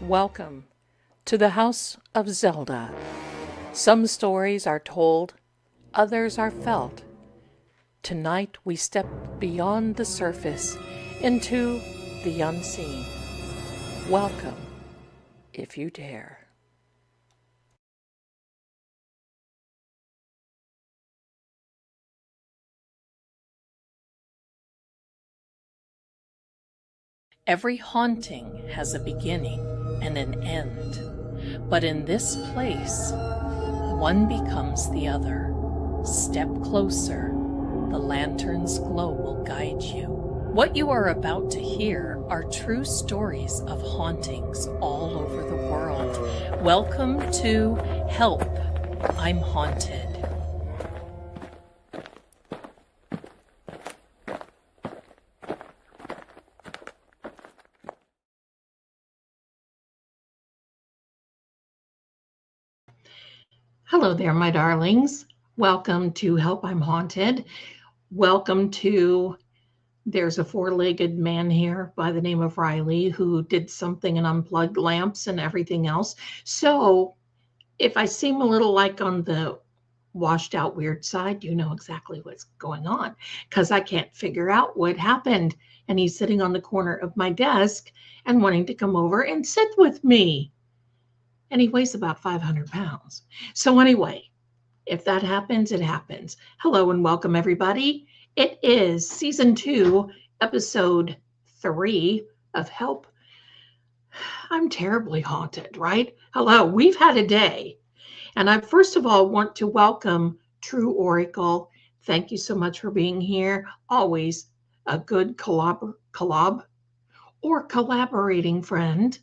Welcome to the House of Zelda. Some stories are told, others are felt. Tonight we step beyond the surface into the unseen. Welcome, if you dare. Every haunting has a beginning and an end. But in this place, one becomes the other. Step closer. The lantern's glow will guide you. What you are about to hear are true stories of hauntings all over the world. Welcome to Help, I'm Haunted. Hello there, my darlings. Welcome to Help, I'm Haunted. Welcome to, there's a four-legged man here by the name of Riley who did something and unplugged lamps and everything else. So if I seem a little like on the washed out weird side, you know exactly what's going on because I can't figure out what happened. And he's sitting on the corner of my desk and wanting to come over and sit with me. And he weighs about 500 pounds. So anyway, if that happens, it happens. Hello and welcome, everybody. It is season 2, episode 3 of Help. I'm terribly haunted, right? Hello, we've had a day. And I first of all want to welcome True Oracle. Thank you so much for being here. Always a good collaborating friend.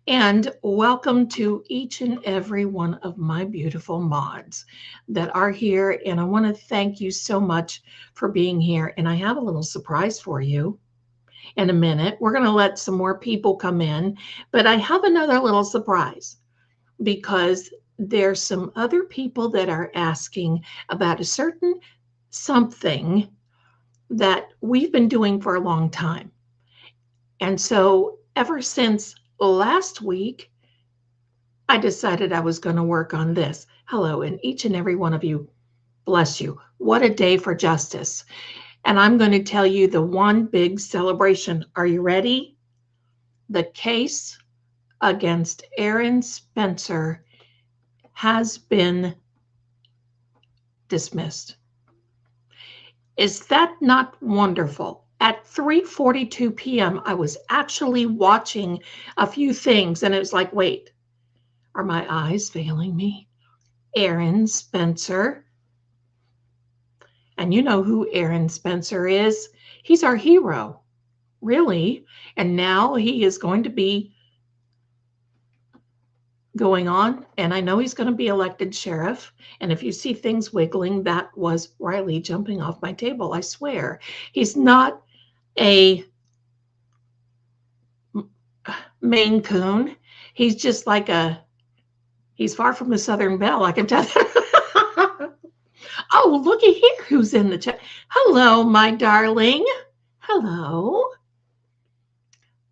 And welcome to each and every one of my beautiful mods that are here. And I want to thank you so much for being here. And I have a little surprise for you in a minute. We're going to let some more people come in, but I have another little surprise because there's some other people that are asking about a certain something that we've been doing for a long time. And so ever since last week, I decided I was going to work on this. Hello, and each and every one of you, bless you. What a day for justice. And I'm going to tell you the one big celebration. Are you ready? The case against Aaron Spencer has been dismissed. Is that not wonderful? At 3:42 p.m., I was actually watching a few things, and it was like, wait, are my eyes failing me? Aaron Spencer. And you know who Aaron Spencer is. He's our hero, really. And now he is going to be going on, and I know he's going to be elected sheriff. And if you see things wiggling, that was Riley jumping off my table, I swear. He's not a Maine Coon. He's just like he's far from a Southern Belle, I can tell you. Oh, looky here who's in the chat. Hello, my darling. Hello.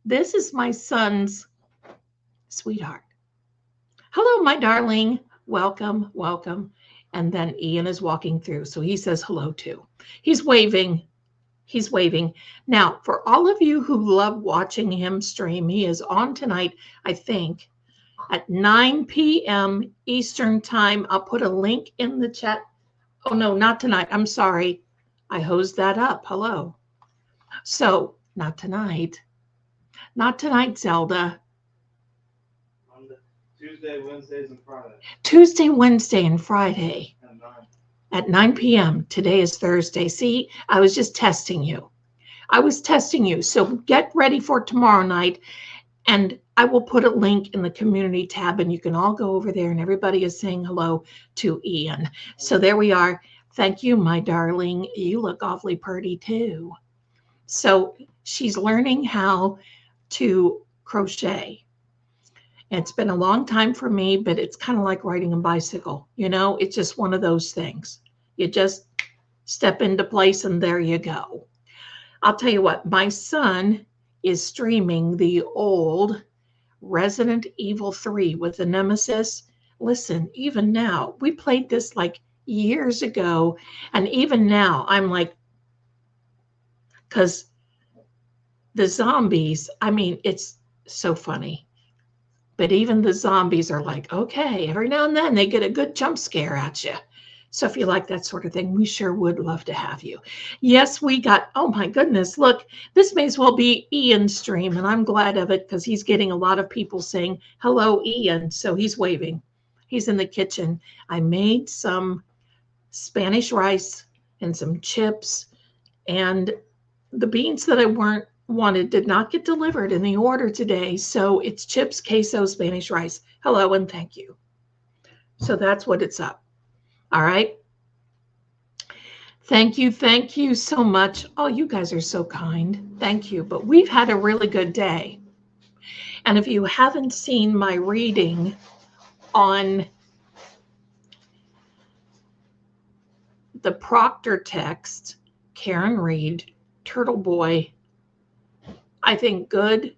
This is my son's sweetheart. Hello, my darling. Welcome, welcome. And then Ian is walking through, so he says hello too. He's waving. He's waving. Now, for all of you who love watching him stream, he is on tonight, I think, at 9 p.m. Eastern time. I'll put a link in the chat. Oh, no, not tonight. I'm sorry. I hosed that up. Hello. So, not tonight. Not tonight, Zelda. Monday, Tuesday, Wednesdays, and Friday. Tuesday, Wednesday, and Friday. At 9 p.m. Today is Thursday. See, I was just testing you. I was testing you. So get ready for tomorrow night. And I will put a link in the community tab and you can all go over there and everybody is saying hello to Ian. So there we are. Thank you, my darling. You look awfully pretty too. So she's learning how to crochet. It's been a long time for me, but it's kind of like riding a bicycle. You know, it's just one of those things. You just step into place and there you go. I'll tell you what, my son is streaming the old Resident Evil 3 with the Nemesis. Listen, even now, we played this like years ago. And even now, I'm like, because the zombies, I mean, it's so funny. But even the zombies are like, okay, every now and then they get a good jump scare at you. So if you like that sort of thing, we sure would love to have you. Yes, we got, oh my goodness, look, this may as well be Ian's stream, and I'm glad of it because he's getting a lot of people saying, hello, Ian. So he's waving. He's in the kitchen. I made some Spanish rice and some chips, and the beans that I weren't wanted did not get delivered in the order today. So it's chips, queso, Spanish rice. Hello and thank you. So that's what it's up. All right. Thank you. Thank you so much. Oh, you guys are so kind. Thank you. But we've had a really good day. And if you haven't seen my reading on the Proctor text, Karen Reed, Turtle Boy, I think good,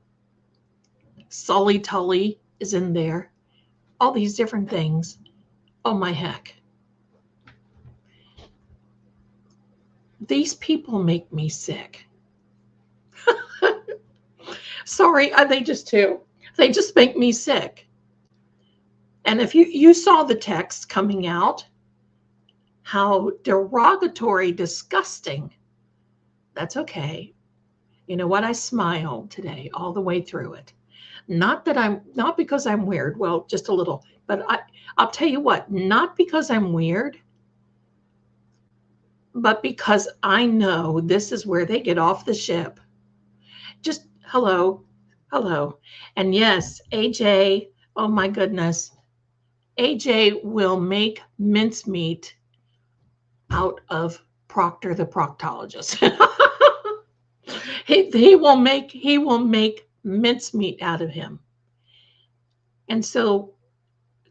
Sully Tully is in there, all these different things. Oh my heck. These people make me sick. Sorry, they just do. They just make me sick. And if you saw the text coming out, how derogatory, disgusting, that's okay. You know what? I smiled today all the way through it. Not because I'm weird. Well, just a little. But I'll tell you what, not because I'm weird, but because I know this is where they get off the ship. Just hello. And yes, AJ, oh my goodness, AJ will make mincemeat out of Proctor the proctologist. he will make mincemeat out of him. And so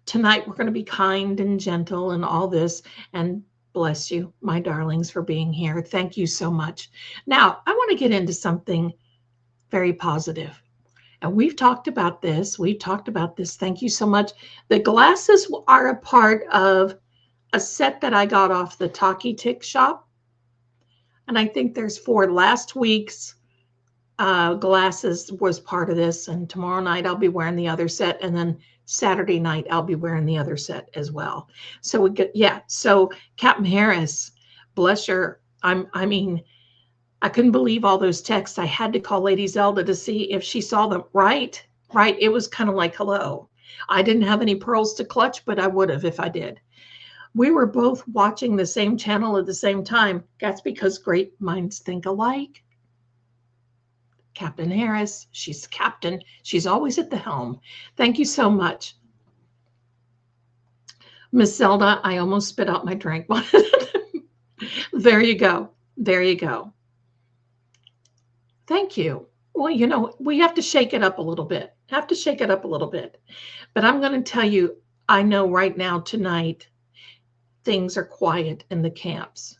tonight we're going to be kind and gentle and all this, and bless you, my darlings, for being here. Thank you so much. Now, I want to get into something very positive. And we've talked about this. Thank you so much. The glasses are a part of a set that I got off the Talkie Tick shop. And I think there's 4. Last week's glasses was part of this. And tomorrow night I'll be wearing the other set. And then Saturday night I'll be wearing the other set as well. So we get, yeah. So Captain Harris, bless her. I mean, I couldn't believe all those texts. I had to call Lady Zelda to see if she saw them. Right. It was kind of like, hello. I didn't have any pearls to clutch, but I would have if I did. We were both watching the same channel at the same time. That's because great minds think alike. Captain Harris, she's captain. She's always at the helm. Thank you so much. Miss Zelda, I almost spit out my drink. There you go. Thank you. Well, you know, we have to shake it up a little bit. But I'm going to tell you, I know right now tonight, things are quiet in the camps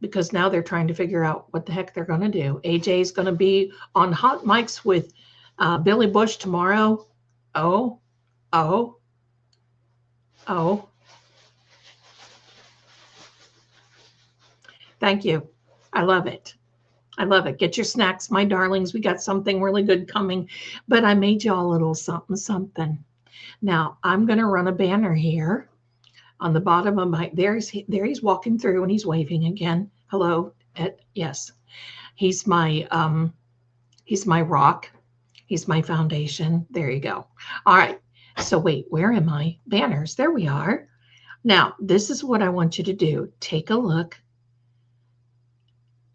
because now they're trying to figure out what the heck they're going to do. AJ is going to be on hot mics with Billy Bush tomorrow. Oh. Thank you. I love it. Get your snacks, my darlings. We got something really good coming, but I made y'all a little something. Now I'm going to run a banner here on the bottom of my, there he's walking through and he's waving again. Hello. Yes. He's my rock. He's my foundation. There you go. All right. So wait, where am I? Banners. There we are. Now, this is what I want you to do. Take a look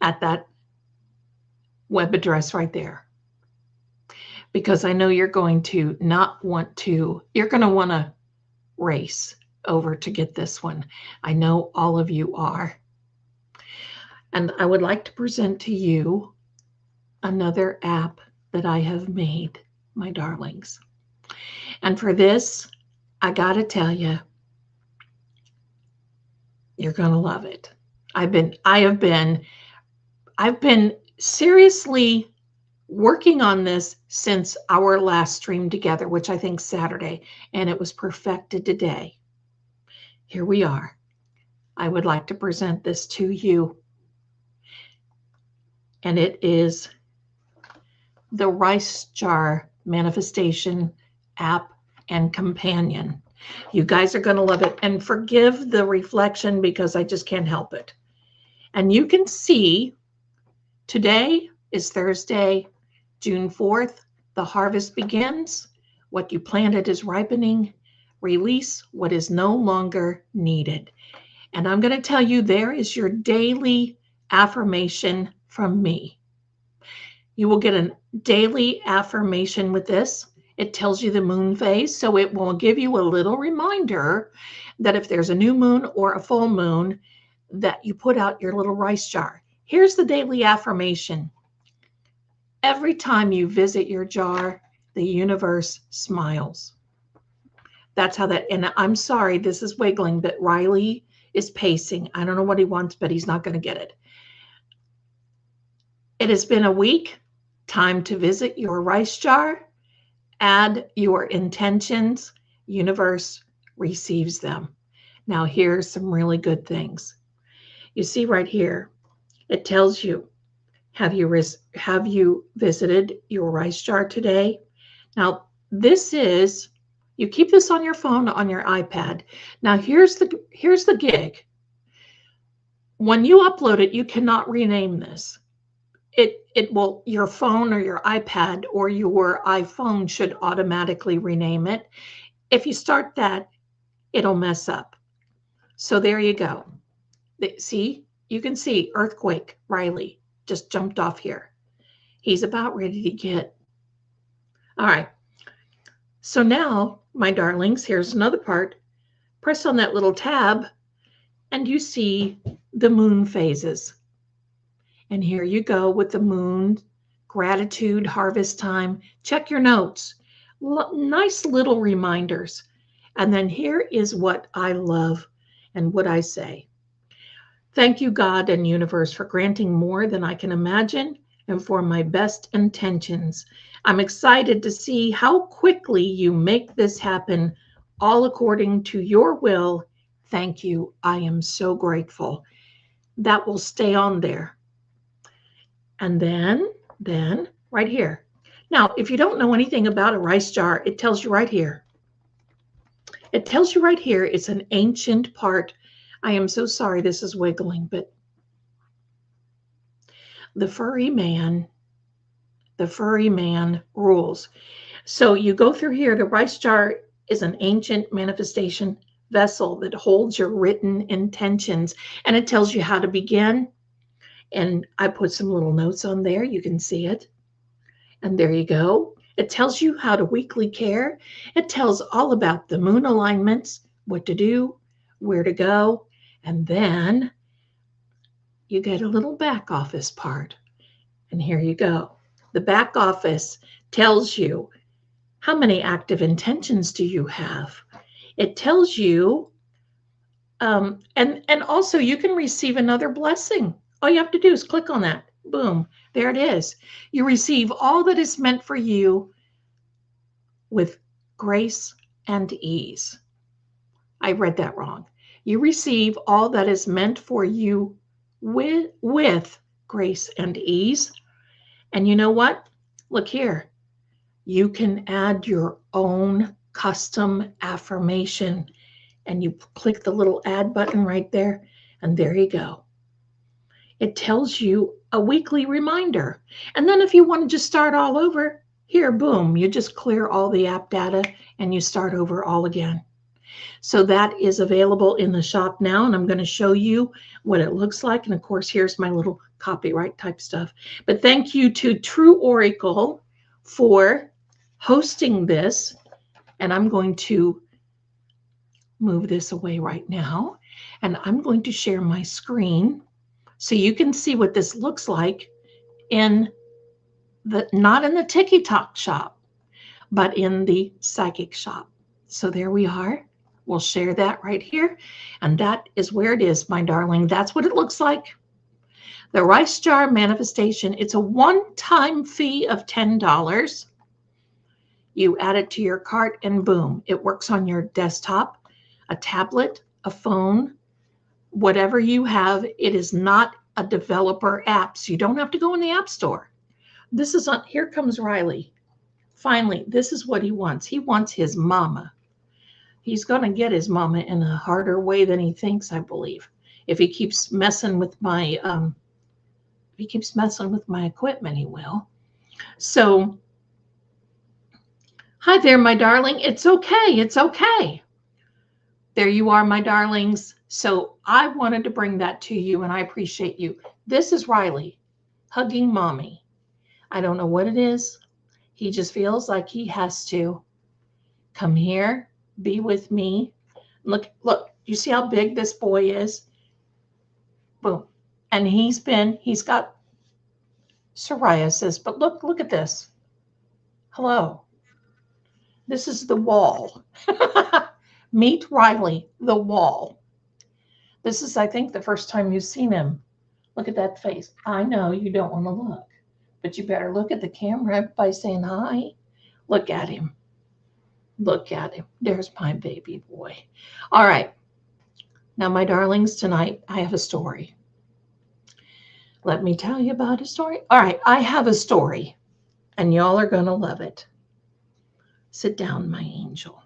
at that web address right there, because I know you're going to want to race over to get this one. I know all of you are. And I would like to present to you another app that I have made, my darlings. And for this, I got to tell you, you're going to love it. I've been seriously working on this since our last stream together, which I think Saturday, and it was perfected today. Here we are. I would like to present this to you. And it is the Rice Jar Manifestation app and companion. You guys are going to love it. And forgive the reflection because I just can't help it. And you can see today is Thursday, June 4th. The harvest begins. What you planted is ripening. Release what is no longer needed. And I'm going to tell you, there is your daily affirmation from me. You will get a daily affirmation with this. It tells you the moon phase, so it will give you a little reminder that if there's a new moon or a full moon, that you put out your little rice jar. Here's the daily affirmation. Every time you visit your jar, the universe smiles. That's how that, and I'm sorry, this is wiggling, but Riley is pacing. I don't know what he wants, but he's not going to get it. It has been a week. Time to visit your rice jar. Add your intentions. Universe receives them. Now, here's some really good things. You see right here, it tells you, have you visited your rice jar today? Now, this is, you keep this on your phone, on your iPad. Now, here's the gig. When you upload it, you cannot rename this. It will, your phone or your iPad or your iPhone should automatically rename it. If you start that, it'll mess up. So there you go. See, you can see earthquake. Riley just jumped off here. He's about ready to get. All right. So now, my darlings, here's another part. Press on that little tab and you see the moon phases. And here you go with the moon, gratitude, harvest time. Check your notes. Nice little reminders. And then here is what I love and what I say. Thank you, God and universe, for granting more than I can imagine and for my best intentions. I'm excited to see how quickly you make this happen, all according to your will. Thank you. I am so grateful. That will stay on there. And then right here. Now, if you don't know anything about a rice jar, it tells you right here. It tells you right here, it's an ancient part. I am so sorry this is wiggling, but the furry man rules. So you go through here, the rice jar is an ancient manifestation vessel that holds your written intentions, and it tells you how to begin. And I put some little notes on there. You can see it. And there you go. It tells you how to weekly care. It tells all about the moon alignments, what to do, where to go. And then you get a little back office part. And here you go. The back office tells you how many active intentions do you have. It tells you, and also you can receive another blessing. All you have to do is click on that. Boom. There it is. You receive all that is meant for you with grace and ease. I read that wrong. You receive all that is meant for you with grace and ease. And you know what? Look here. You can add your own custom affirmation. And you click the little add button right there. And there you go. It tells you a weekly reminder. And then if you want to just start all over, here, boom, you just clear all the app data and you start over all again. So that is available in the shop now, and I'm going to show you what it looks like. And of course, here's my little copyright type stuff. But thank you to True Oracle for hosting this. And I'm going to move this away right now. And I'm going to share my screen so you can see what this looks like in the, not in the TikTok shop, but in the psychic shop. So there we are. We'll share that right here. And that is where it is, my darling. That's what it looks like. The rice jar manifestation, it's a one-time fee of $10. You add it to your cart and boom, it works on your desktop, a tablet, a phone, whatever you have. It is not a developer app, so you don't have to go in the app store. This is on, here comes Riley. Finally, this is what he wants. He wants his mama. He's going to get his mama in a harder way than he thinks, I believe. If he keeps messing with my equipment, he will. So, hi there, my darling. It's okay. It's okay. There you are, my darlings. So I wanted to bring that to you, and I appreciate you. This is Riley hugging mommy. I don't know what it is. He just feels like he has to come here, be with me. Look, you see how big this boy is? Boom. And he's got psoriasis, but look at this. Hello. This is the wall. Meet Riley, the wall. This is, I think, the first time you've seen him. Look at that face. I know you don't want to look, but you better look at the camera by saying hi. Look at him. Look at him. There's my baby boy. All right. Now, my darlings, tonight I have a story. Let me tell you about a story. All right. I have a story, and y'all are going to love it. Sit down, my angel.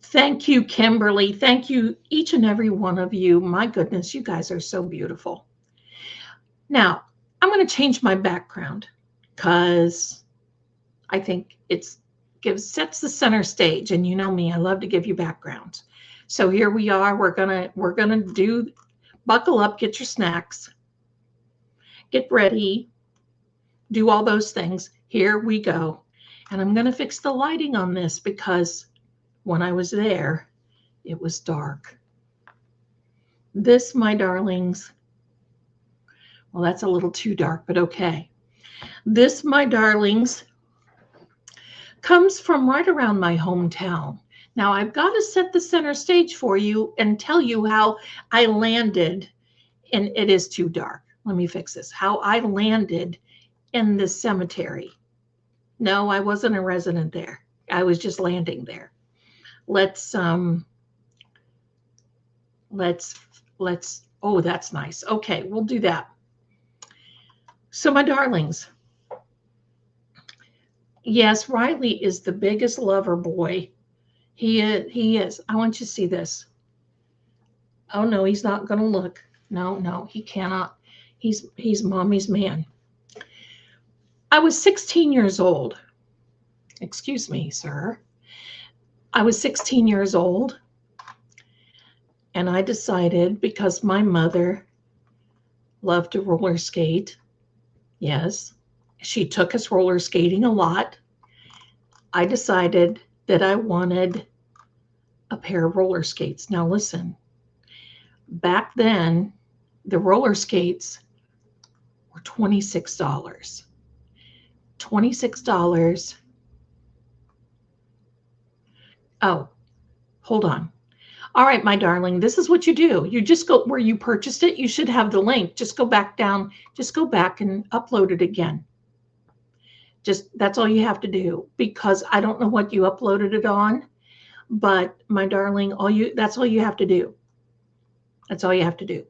Thank you, Kimberly. Thank you, each and every one of you. My goodness, you guys are so beautiful. Now, I'm going to change my background because I think sets the center stage, and you know me, I love to give you backgrounds. So here we are. We're gonna do. Buckle up, get your snacks, get ready, do all those things. Here we go, and I'm going to fix the lighting on this because when I was there, it was dark. This, my darlings, well, that's a little too dark, but okay. This, my darlings, comes from right around my hometown. Now, I've got to set the center stage for you and tell you how I landed, and it is too dark. Let me fix this. How I landed in this cemetery. No, I wasn't a resident there. I was just landing there. Let's, oh, that's nice. Okay, we'll do that. So, my darlings, yes, Riley is the biggest lover boy. He is. I want you to see this. Oh, no, he's not going to look. No, he cannot. He's mommy's man. I was 16 years old. Excuse me, sir. I was 16 years old, and I decided, because my mother loved to roller skate. Yes, she took us roller skating a lot. I decided that I wanted a pair of roller skates. Now listen, back then, the roller skates were $26. $26. Oh, hold on. All right, my darling, this is what you do. You just go where you purchased it. You should have the link. Just go back down. Just go back and upload it again. That's all you have to do, because I don't know what you uploaded it on, but my darling, that's all you have to do. That's all you have to do.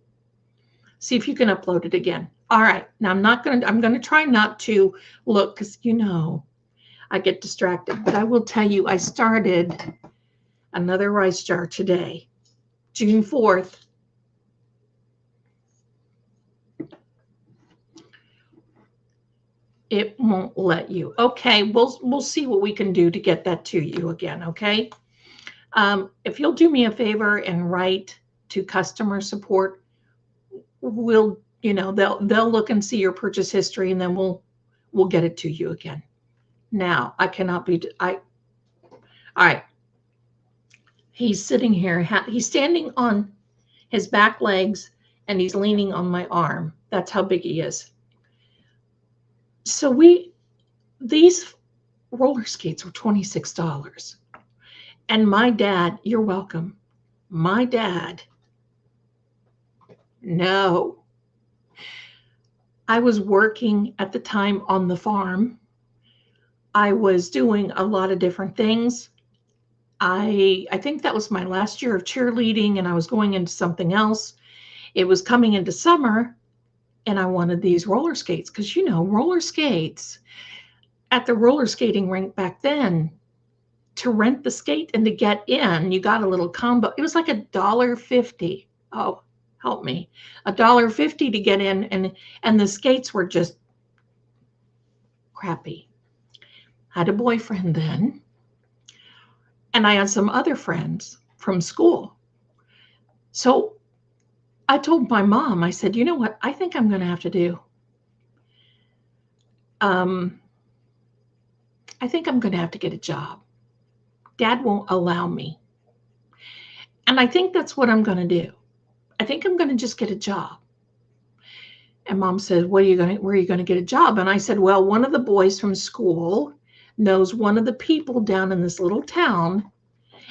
See if you can upload it again. All right. Now I'm going to try not to look, because I get distracted, but I will tell you, I started another rice jar today, June 4th. It won't let you. Okay, we'll see what we can do to get that to you again, okay? If you'll do me a favor and write to customer support, they'll look and see your purchase history, and then we'll get it to you again. Now, I cannot be, all right. He's sitting here. He's standing on his back legs, and he's leaning on my arm. That's how big he is. So these roller skates were $26. And my dad, you're welcome. My dad, no, I was working at the time on the farm. I was doing a lot of different things. I think that was my last year of cheerleading and I was going into something else. It was coming into summer and I wanted these roller skates because roller skates at the roller skating rink back then, to rent the skate and to get in, you got a little combo. It was like $1.50. Oh, help me. $1.50 to get in, and the skates were just crappy. I had a boyfriend then, and I had some other friends from school. So I told my mom, I said, you know what I think I'm going to have to do? I think I'm going to have to get a job. Dad won't allow me. And I think that's what I'm going to do. I think I'm going to just get a job. And Mom said, where are you going to get a job? And I said, well, one of the boys from school knows one of the people down in this little town.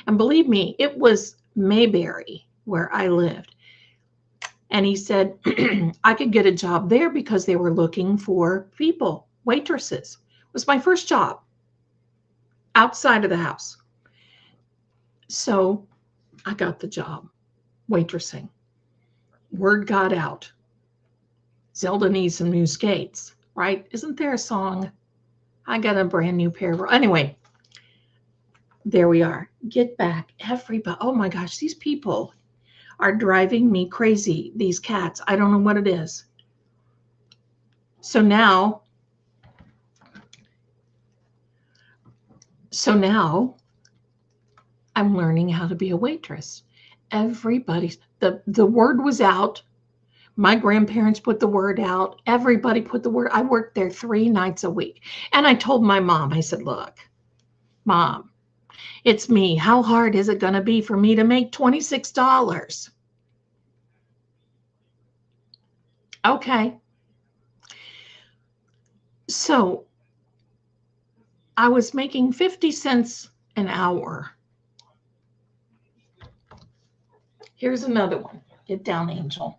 And believe me, it was Mayberry where I lived. And he said, I could get a job there because they were looking for people, waitresses. It was my first job outside of the house. So I got the job, waitressing. Word got out. Zelda needs some new skates, right? Isn't there a song? I got a brand new pair of... Anyway, there we are. Get back, everybody. Oh my gosh, these people are driving me crazy. These cats. I don't know what it is. So now I'm learning how to be a waitress. Everybody, the word was out. My grandparents put the word out. Everybody put the word. I worked there 3 nights a week. And I told my mom, I said, look, Mom, it's me. How hard is it going to be for me to make $26? Okay. So I was making 50 cents an hour. Here's another one. Get down, Angel.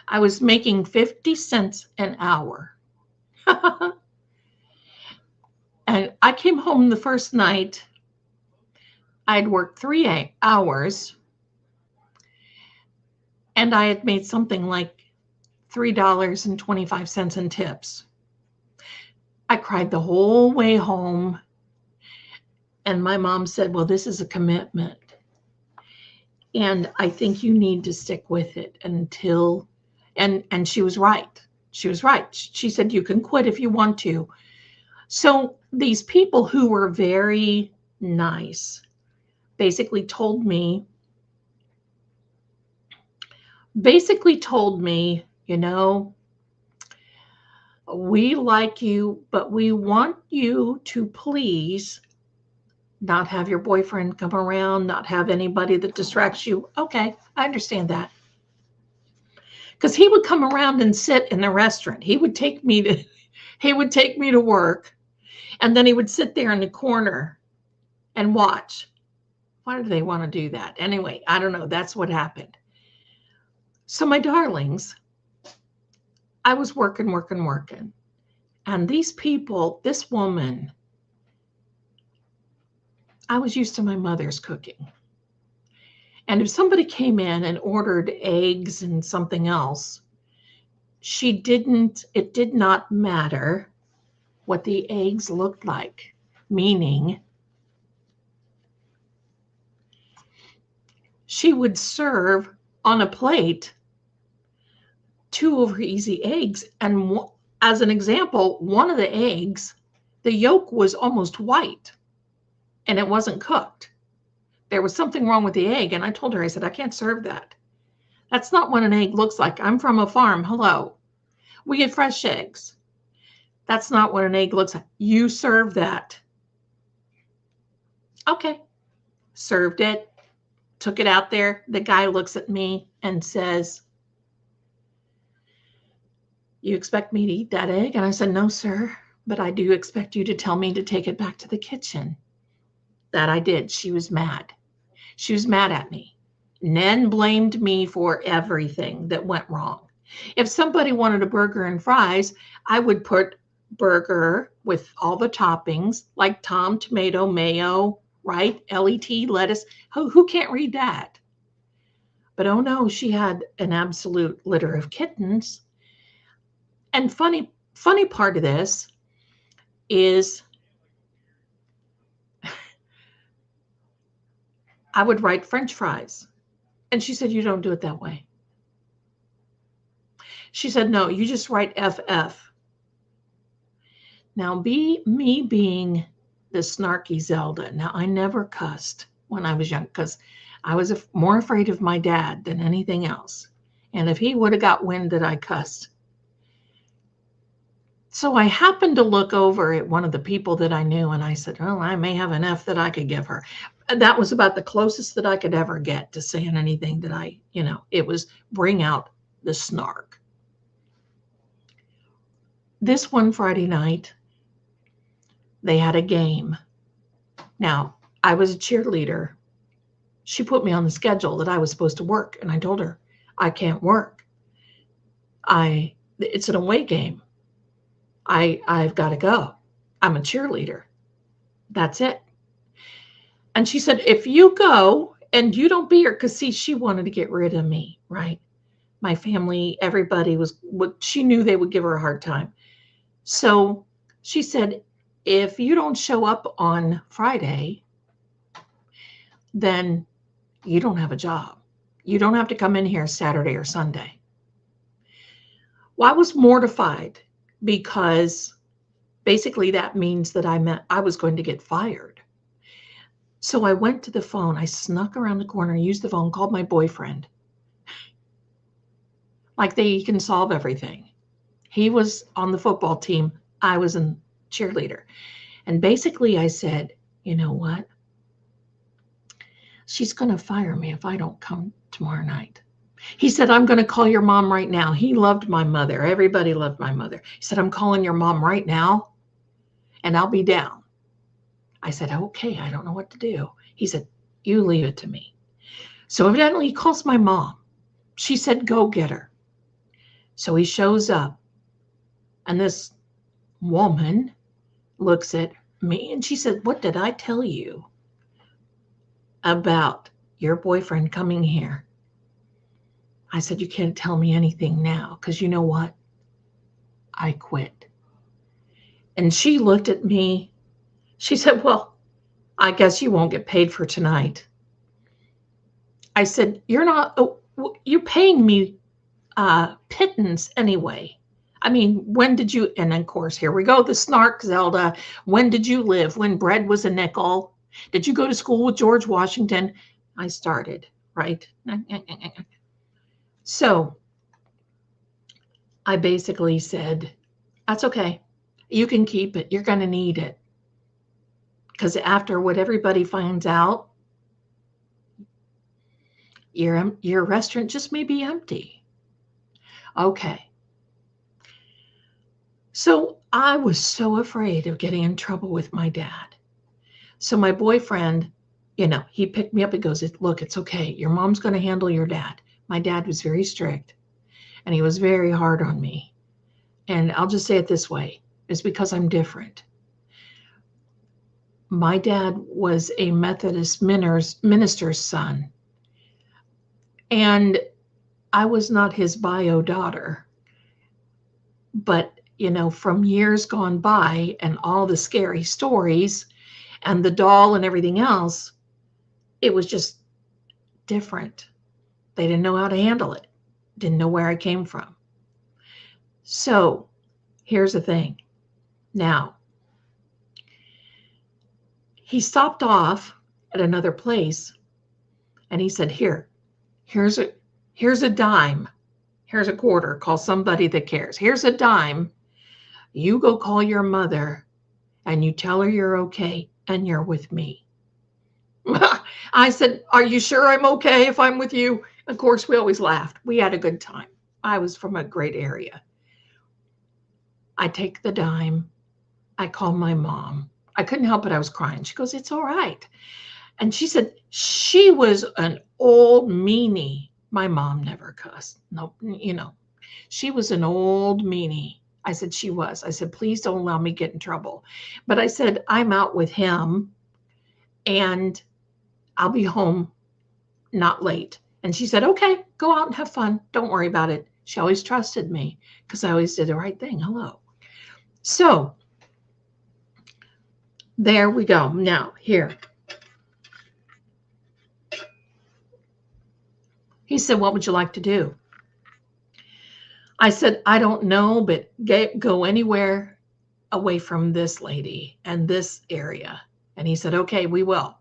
I was making 50 cents an hour. And I came home the first night. I'd worked 3 hours. And I had made something like $3.25 in tips. I cried the whole way home. And my mom said, well, this is a commitment. And I think you need to stick with it until, and she was right. She was right. She said, you can quit if you want to. So these people who were very nice basically told me, you know, we like you, but we want you to please not have your boyfriend come around, not have anybody that distracts you. Okay, I understand that. Because he would come around and sit in the restaurant. He would take me to work, and then he would sit there in the corner and watch. Why do they want to do that? Anyway, I don't know. That's what happened. So my darlings, I was working. And these people, this woman, I was used to my mother's cooking. And if somebody came in and ordered eggs and something else, it did not matter what the eggs looked like, meaning she would serve on a plate 2 over easy eggs. And as an example, one of the eggs, the yolk was almost white and it wasn't cooked. There was something wrong with the egg. And I told her, I said, I can't serve that. That's not what an egg looks like. I'm from a farm. Hello. We get fresh eggs. That's not what an egg looks like. You serve that. Okay. Served it. Took it out there. The guy looks at me and says, you expect me to eat that egg? And I said, no, sir, but I do expect you to tell me to take it back to the kitchen. That I did. She was mad. She was mad at me. And then blamed me for everything that went wrong. If somebody wanted a burger and fries, I would put burger with all the toppings like Tom, tomato, mayo, right? LET, lettuce. Who can't read that? But oh no, she had an absolute litter of kittens. And funny part of this is I would write French fries. And she said, "You don't do it that way." She said, "No, you just write FF." Now, me being the snarky Zelda. Now, I never cussed when I was young because I was more afraid of my dad than anything else. And if he would have got wind that I cussed. So I happened to look over at one of the people that I knew and I said, "Oh, I may have an F that I could give her." And that was about the closest that I could ever get to saying anything that it was bring out the snark. This one Friday night, they had a game. Now, I was a cheerleader. She put me on the schedule that I was supposed to work, and I told her, "I can't work. It's an away game. I've got to go. I'm a cheerleader. That's it." And she said, "If you go and you don't be here," because see, she wanted to get rid of me, right? My family, everybody she knew they would give her a hard time. So she said, "If you don't show up on Friday, then you don't have a job. You don't have to come in here Saturday or Sunday." Well, I was mortified because basically that means that I was going to get fired. So I went to the phone. I snuck around the corner, used the phone, called my boyfriend. Like he can solve everything. He was on the football team. I was a cheerleader. And basically I said, "You know what? She's going to fire me if I don't come tomorrow night." He said, "I'm going to call your mom right now." He loved my mother. Everybody loved my mother. He said, "I'm calling your mom right now and I'll be down." I said, "Okay, I don't know what to do." He said, "You leave it to me." So evidently he calls my mom. She said, "Go get her." So he shows up and this woman looks at me and she said, "What did I tell you about your boyfriend coming here?" I said, "You can't tell me anything now because you know what? I quit." And she looked at me. She said, "Well, I guess you won't get paid for tonight." I said, "You're paying me pittance anyway. I mean, when did you," and of course, here we go, the snark, Zelda. "When did you live? When bread was a nickel? Did you go to school with George Washington?" I started, right? So I basically said, "That's okay. You can keep it. You're going to need it. Because after what everybody finds out, your restaurant just may be empty." Okay. So I was so afraid of getting in trouble with my dad. So my boyfriend, he picked me up. He goes, "Look, it's okay. Your mom's going to handle your dad." My dad was very strict and he was very hard on me. And I'll just say it this way, it's because I'm different. My dad was a Methodist minister's son. And I was not his bio daughter. But, from years gone by and all the scary stories and the doll and everything else, it was just different. They didn't know how to handle it, didn't know where I came from. So here's the thing. Now, he stopped off at another place and he said, here's a dime. Here's a quarter. Call somebody that cares. Here's a dime. You go call your mother and you tell her you're okay and you're with me. I said, "Are you sure I'm okay if I'm with you?" Of course, we always laughed. We had a good time. I was from a great area. I take the dime. I call my mom. I couldn't help it. I was crying. She goes, "It's all right." And she said, she was an old meanie. My mom never cussed. No, She was an old meanie. I said, she was. I said, please don't allow me to get in trouble. But I said, I'm out with him and I'll be home not late. And she said, okay, go out and have fun. Don't worry about it. She always trusted me because I always did the right thing. Hello. So there we go. Now, here. He said, what would you like to do? I said, I don't know, but go anywhere away from this lady and this area. And he said, okay, we will.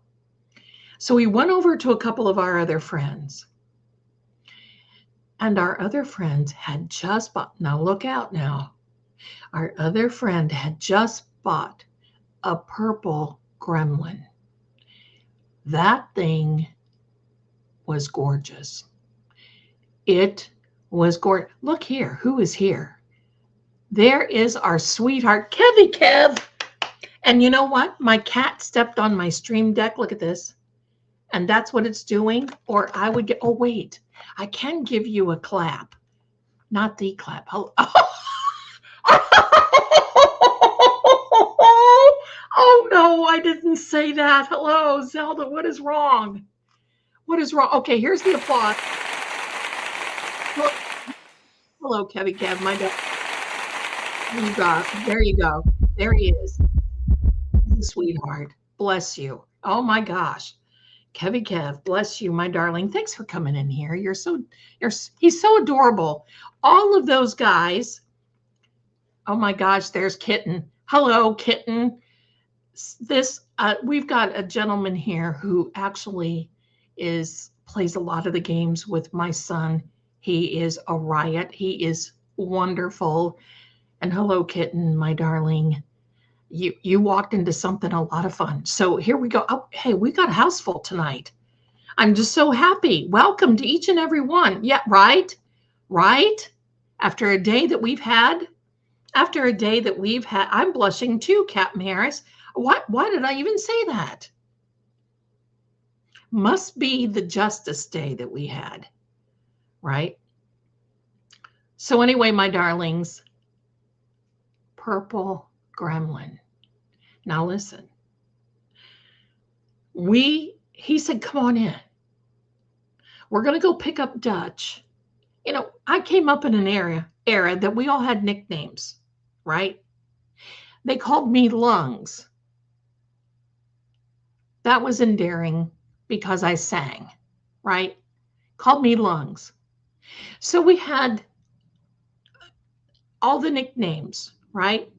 So we went over to a couple of our other friends. And our other friends had just bought, now look out now. Our other friend had just bought a purple gremlin. That thing was gorgeous. It was gorgeous. Look here. Who is here? There is our sweetheart, Kevy Kev. And you know what? My cat stepped on my stream deck. Look at this. And that's what it's doing. Or I would get, oh, wait. I can give you a clap. Not the clap. Oh, oh no, I didn't say that. Hello, Zelda. What is wrong? What is wrong? Okay, here's the applause. Hello, Kevy Kev. My dog. You got. There you go. There he is. He's a sweetheart. Bless you. Oh my gosh. Kevy Kev, bless you, my darling. Thanks for coming in here. He's so adorable. All of those guys. Oh my gosh, there's Kitten. Hello, Kitten. We've got a gentleman here who actually plays a lot of the games with my son. He is a riot. He is wonderful. And hello, Kitten, my darling. You walked into something a lot of fun. So here we go. Oh, hey, we got a house full tonight. I'm just so happy. Welcome to each and every one. Yeah, right? After a day that we've had, I'm blushing too, Captain Harris. Why did I even say that? Must be the Justice Day that we had, right? So anyway, my darlings, purple gremlin. Now listen. He said, come on in. We're going to go pick up Dutch. You know, I came up in an era that we all had nicknames, right? They called me Lungs. That was endearing because I sang, right? Called me Lungs. So we had all the nicknames, right?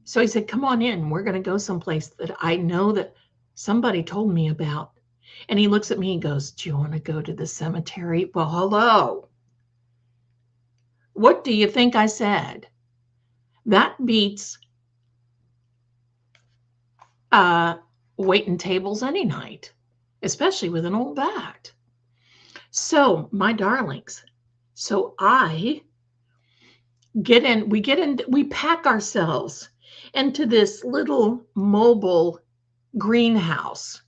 So he said, come on in. We're going to go someplace that I know that somebody told me about. And he looks at me and goes, do you want to go to the cemetery? Well, hello. What do you think I said? That beats waiting tables any night, especially with an old bat. So, my darlings, so we pack ourselves into this little mobile greenhouse,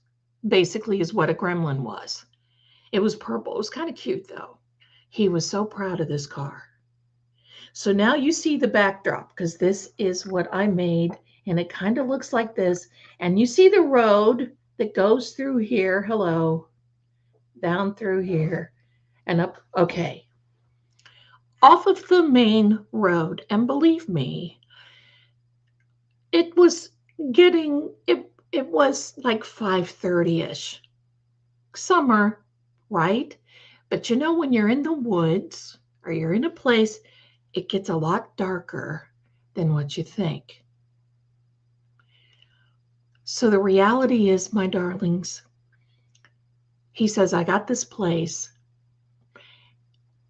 basically is what a gremlin was. It was purple. It was kind of cute, though. He was so proud of this car. So now you see the backdrop, because this is what I made, and it kind of looks like this. And you see the road that goes through here. Hello. Down through here and up. Okay. Off of the main road. And believe me, it was like 5:30-ish. Summer, right? But you know, when you're in the woods or you're in a place, it gets a lot darker than what you think. So the reality is, my darlings, he says, I got this place,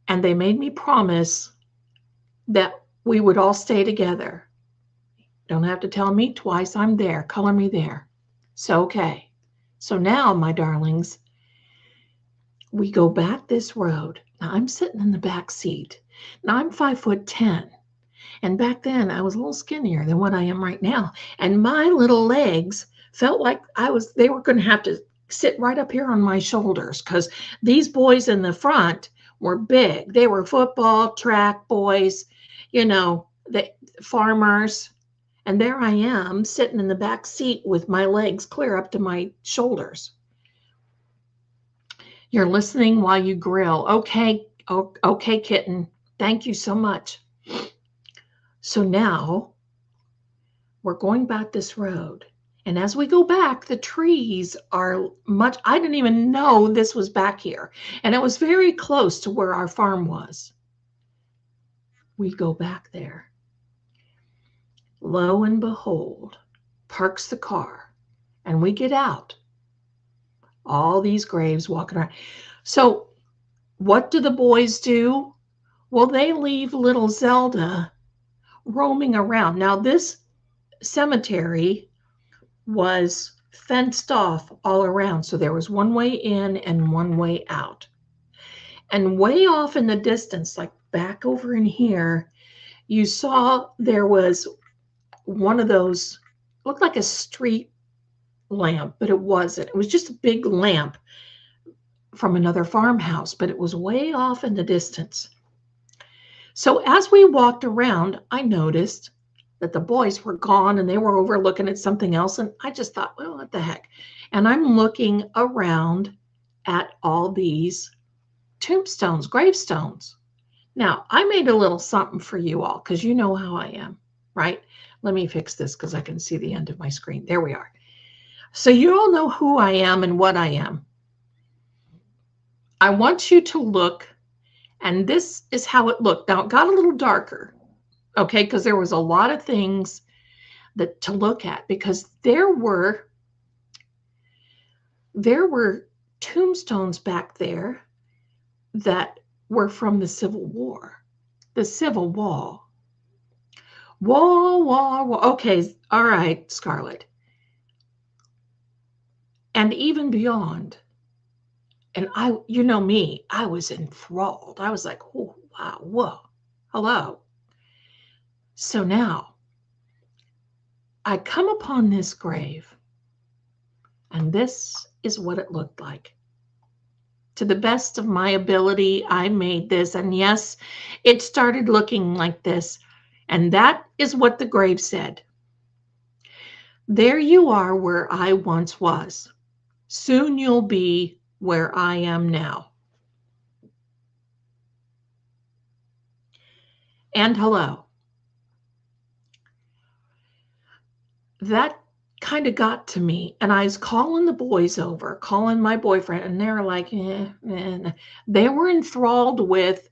and they made me promise that we would all stay together. Don't have to tell me twice I'm there. Color me there. So, okay. So now, my darlings, we go back this road. Now, I'm sitting in the back seat. Now, I'm 5'10". And back then, I was a little skinnier than what I am right now. And my little legs felt like they were going to have to sit right up here on my shoulders, because these boys in the front were big. They were football, track boys, the farmers. And there I am sitting in the back seat with my legs clear up to my shoulders. You're listening while you grill. Okay, okay, kitten. Thank you so much. So now we're going back this road. And as we go back, the trees are much, I didn't even know this was back here. And it was very close to where our farm was. We go back there. Lo and behold, parks the car, and we get out. All these graves walking around. So what do the boys do? Well, they leave little Zelda roaming around. Now, this cemetery was fenced off all around. So there was one way in and one way out. And way off in the distance, like back over in here, you saw there was one of those, looked like a street lamp, but it wasn't. It was just a big lamp from another farmhouse, but it was way off in the distance. So as we walked around, I noticed that the boys were gone and they were over looking at something else. And I just thought, well, what the heck? And I'm looking around at all these tombstones, gravestones. Now, I made a little something for you all because you know how I am, right? Let me fix this because I can see the end of my screen. There we are. So you all know who I am and what I am. I want you to look, and this is how it looked. Now, it got a little darker, okay, because there was a lot of things to look at, because there were tombstones back there that were from the Civil War, the Civil Wall. Wall. Okay, all right, Scarlett. And even beyond. And you know me, I was enthralled. I was like, oh, wow, whoa, hello. So now I come upon this grave, and this is what it looked like. To the best of my ability, I made this. And yes, it started looking like this. And that is what the grave said. There you are where I once was. Soon you'll be where I am now. And hello. That kind of got to me. And I was calling the boys over, calling my boyfriend, and they were like, they were enthralled with,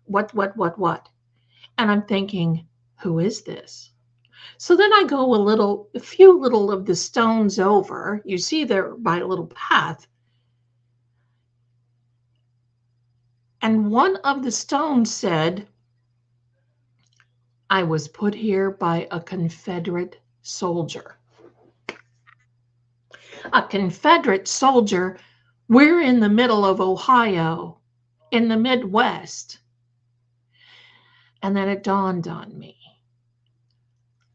what. And I'm thinking, who is this? So then I go a few little of the stones over. You see there by a little path. And one of the stones said, I was put here by a Confederate soldier. A Confederate soldier. We're in the middle of Ohio, in the Midwest. And then it dawned on me,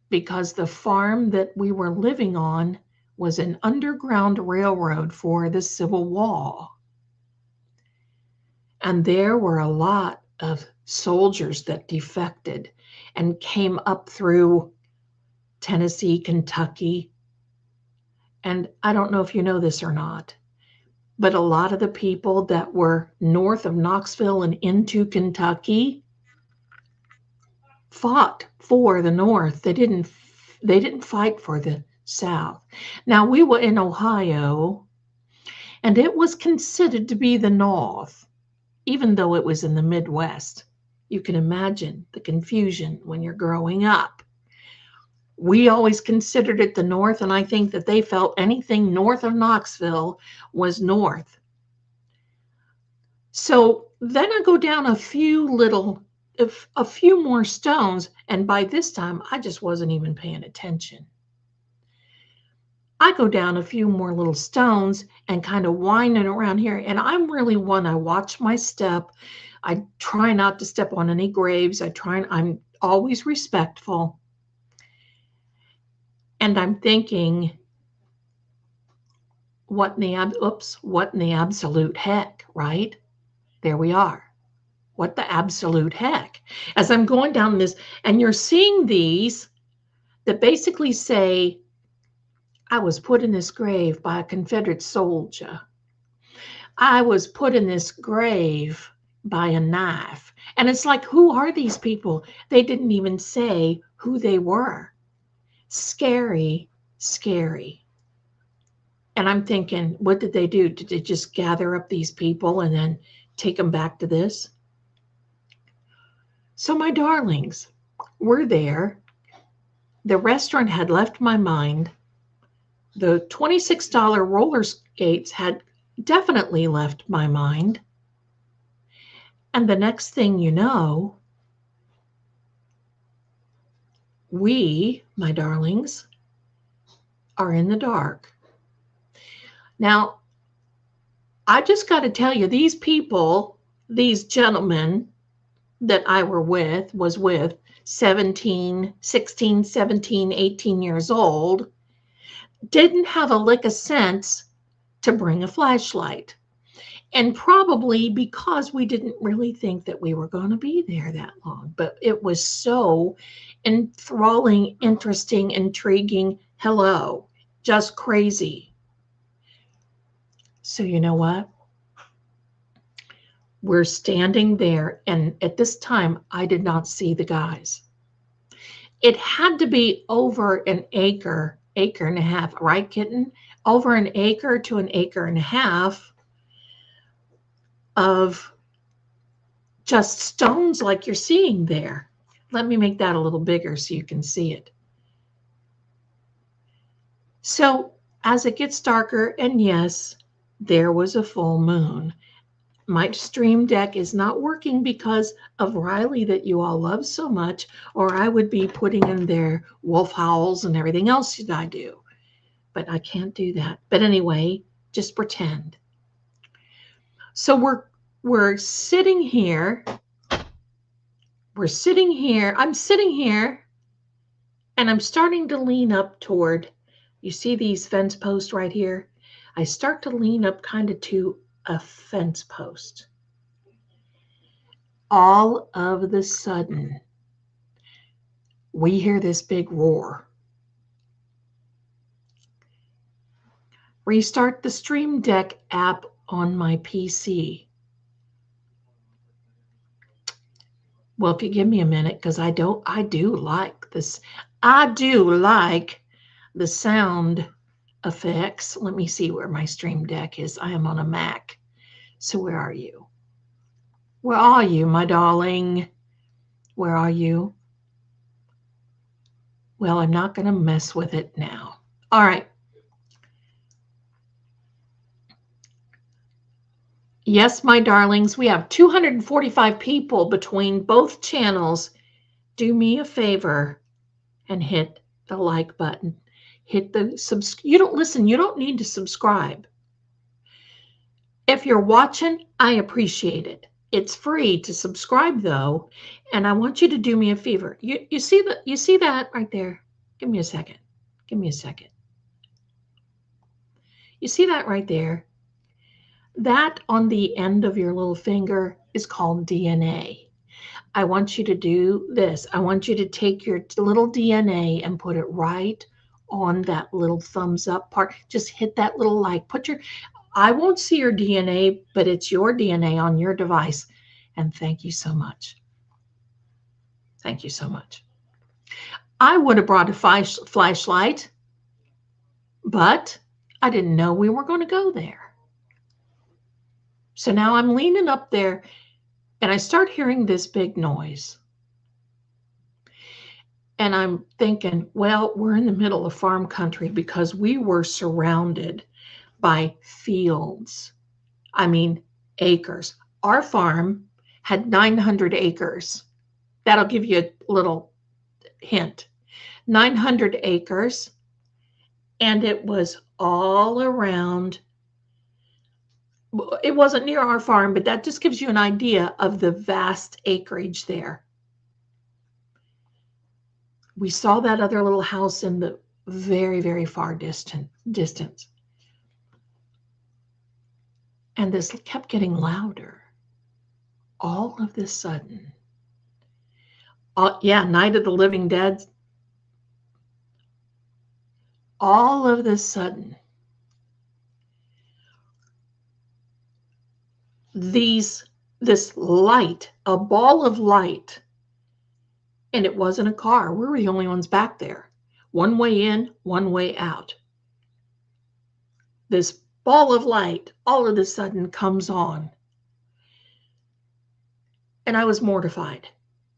because the farm that we were living on was an underground railroad for the Civil War. And there were a lot of soldiers that defected and came up through Tennessee, Kentucky. And I don't know if you know this or not, but a lot of the people that were north of Knoxville and into Kentucky fought for the North. They didn't fight for the South. Now, we were in Ohio, and it was considered to be the North, even though it was in the Midwest. You can imagine the confusion when you're growing up. We always considered it the North, and I think that they felt anything north of Knoxville was North. So then I go down a few more stones, and by this time, I just wasn't even paying attention. I go down a few more little stones and kind of winding around here, and I'm really one, I watch my step. I try not to step on any graves. I'm always respectful. And I'm thinking, what in the absolute heck, right? There we are. What the absolute heck? As I'm going down this, and you're seeing these that basically say, I was put in this grave by a Confederate soldier. I was put in this grave by a knife. And it's like, who are these people? They didn't even say who they were. Scary, scary. And I'm thinking, what did they do? Did they just gather up these people and then take them back to this? So, my darlings, we're there. The restaurant had left my mind. The $26 roller skates had definitely left my mind. And the next thing you know, we, my darlings, are in the dark. Now, I just got to tell you, these people, these gentlemen that I was with, 17, 16, 17, 18 years old, didn't have a lick of sense to bring a flashlight. And probably because we didn't really think that we were going to be there that long. But it was so enthralling, interesting, intriguing. Hello, just crazy. So you know what? We're standing there, and at this time, I did not see the guys. It had to be over an acre and a half, right, kitten? Over an acre to an acre and a half of just stones like you're seeing there. Let me make that a little bigger so you can see it. So as it gets darker, and yes, there was a full moon. My stream deck is not working because of Riley that you all love so much, or I would be putting in there wolf howls and everything else that I do. But I can't do that. But anyway, just pretend. So we're sitting here. We're sitting here. I'm sitting here, and I'm starting to lean up toward, you see these fence posts right here? I start to lean up kind of to a fence post. All of the sudden, we hear this big roar. Restart the Stream Deck app on my PC. Well, if you give me a minute, because I do like this. I do like the sound effects. Let me see where my Stream Deck is. I am on a Mac. So where are you? Where are you, my darling? Where are you? Well, I'm not going to mess with it now. All right. Yes, my darlings, we have 245 people between both channels. Do me a favor and hit the like button. Hit the you don't need to subscribe. If you're watching, I appreciate it. It's free to subscribe though, and I want you to do me a favor. You see that right there? Give me a second. Give me a second. You see that right there? That on the end of your little finger is called DNA. I want you to do this. I want you to take your little DNA and put it right on that little thumbs up part. Just hit that little like. I won't see your DNA, but it's your DNA on your device. And thank you so much. Thank you so much. I would have brought a flashlight, but I didn't know we were going to go there. So now I'm leaning up there, and I start hearing this big noise. And I'm thinking, well, we're in the middle of farm country because we were surrounded by fields. I mean, acres. Our farm had 900 acres. That'll give you a little hint. 900 acres. And it was all around. It wasn't near our farm, but that just gives you an idea of the vast acreage there. We saw that other little house in the very, very far distance. And this kept getting louder all of this sudden, yeah, Night of the Living Dead, all of this sudden, this light, a ball of light, and it wasn't a car. We were the only ones back there. One way in, one way out. This ball of light all of a sudden comes on. And I was mortified.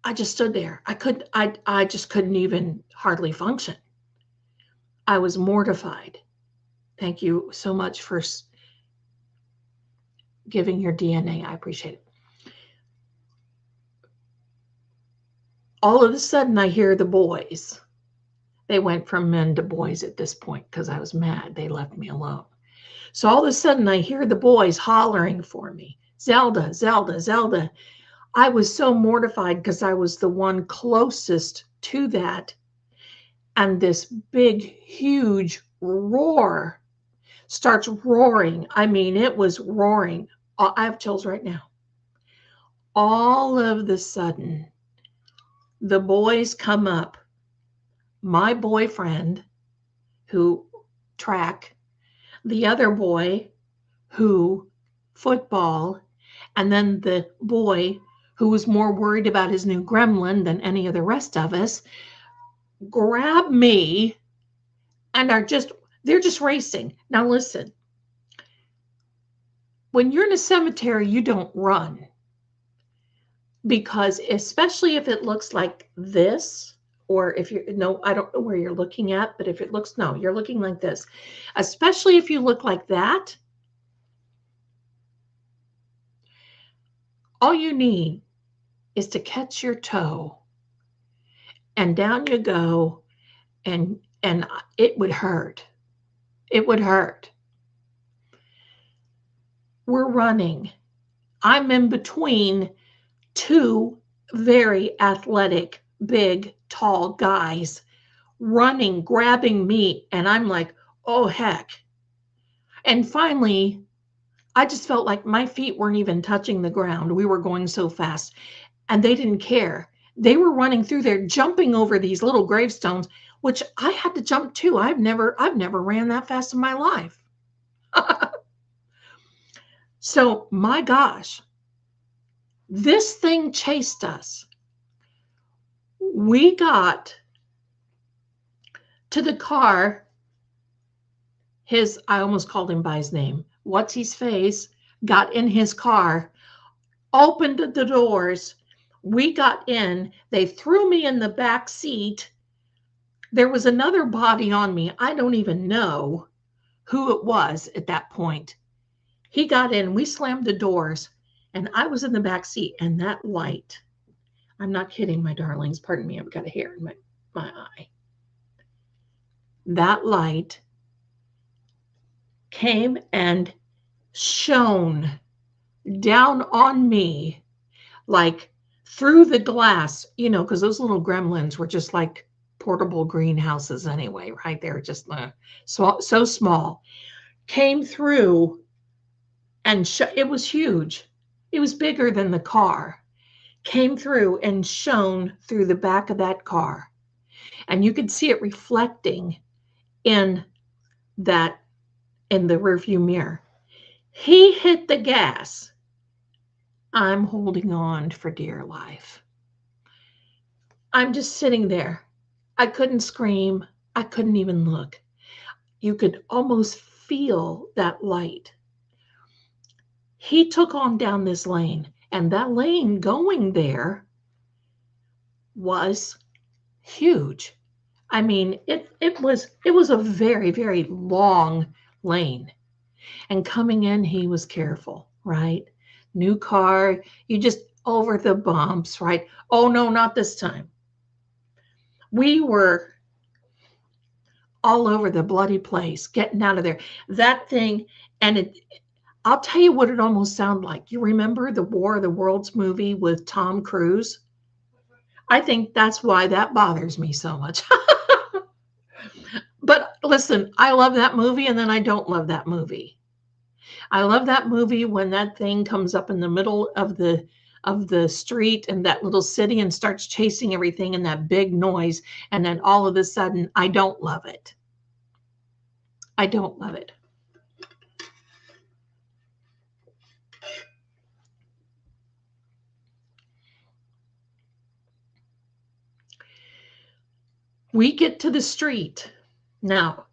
I just stood there. I just couldn't even hardly function. I was mortified. Thank you so much for giving your DNA. I appreciate it. All of a sudden, I hear the boys. They went from men to boys at this point because I was mad. They left me alone. So all of a sudden, I hear the boys hollering for me, Zelda, Zelda, Zelda. I was so mortified because I was the one closest to that. And this big, huge roar starts roaring. I mean, it was roaring. I have chills right now. All of the sudden, the boys come up. My boyfriend, who track, the other boy, who football, and then the boy who was more worried about his new gremlin than any of the rest of us, grab me and they're just racing. Now listen, when you're in a cemetery, you don't run, because especially if it looks like this, or if you're, no, I don't know where you're looking at, but if it looks, no, you're looking like this, especially if you look like that, all you need is to catch your toe and down you go, and it would hurt. It would hurt. We're running. I'm in between two very athletic, big, tall guys running, grabbing me, and I'm like, oh heck. And finally, I just felt like my feet weren't even touching the ground. We were going so fast, and they didn't care. They were running through there, jumping over these little gravestones, which I had to jump too. I've never ran that fast in my life. So, my gosh, this thing chased us. We got to the car. I almost called him by his name. What's his face? Got in his car, opened the doors. We got in. They threw me in the back seat. There was another body on me. I don't even know who it was at that point. He got in. We slammed the doors, and I was in the back seat. And that light, I'm not kidding, my darlings. Pardon me, I've got a hair in my eye. That light came and shone down on me, like through the glass, because those little gremlins were just like portable greenhouses anyway, right? They were just so small. Came through, and it was huge. It was bigger than the car. Came through and shone through the back of that car. And you could see it reflecting in the rearview mirror. He hit the gas. I'm holding on for dear life. I'm just sitting there. I couldn't scream. I couldn't even look. You could almost feel that light. He took on down this lane, and that lane going there was huge. I mean, it was a very, very long lane. And coming in, he was careful, right? New car, you just over the bumps, right? Oh no, not this time. We were all over the bloody place, getting out of there. That thing, and I'll tell you what it almost sounded like. You remember the War of the Worlds movie with Tom Cruise? I think that's why that bothers me so much. But listen, I love that movie, and then I don't love that movie. I love that movie when that thing comes up in the middle of the of the street and that little city and starts chasing everything and that big noise. And then all of a sudden, I don't love it. I don't love it. We get to the street. Now,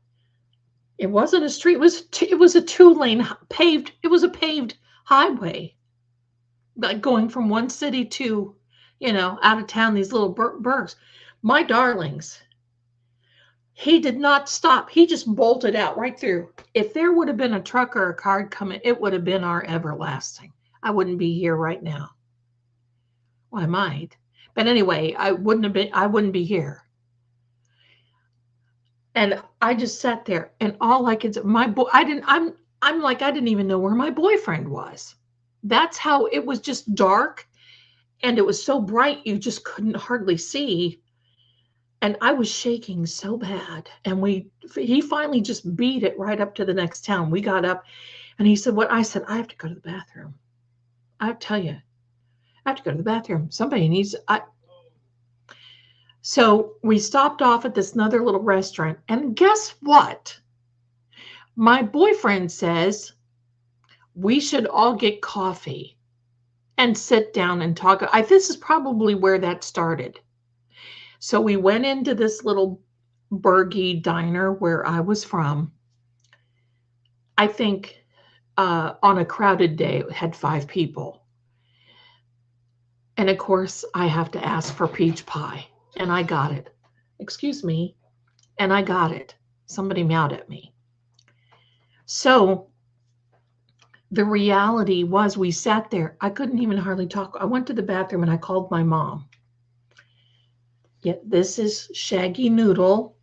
it wasn't a street, it was a 2-lane paved, it was a paved highway. Like going from one city to, out of town, these little burgs. My darlings, he did not stop. He just bolted out right through. If there would have been a truck or a car coming, it would have been our everlasting. I wouldn't be here right now. Well, I might. But anyway, I wouldn't be here. And I just sat there and all I could say, I'm like, I didn't even know where my boyfriend was. That's how it was, just dark. And it was so bright, you just couldn't hardly see. And I was shaking so bad. And he finally just beat it right up to the next town. We got up and he said, what? I said, I have to go to the bathroom. I tell you, I have to go to the bathroom. Somebody needs, So we stopped off at this another little restaurant. And guess what? My boyfriend says we should all get coffee and sit down and talk. This is probably where that started. So we went into this little burgy diner where I was from. I think on a crowded day, it had 5 people. And of course, I have to ask for peach pie. And I got it. Excuse me. And I got it. Somebody meowed at me. So the reality was we sat there. I couldn't even hardly talk. I went to the bathroom and I called my mom. Yet this is Shaggy Noodle.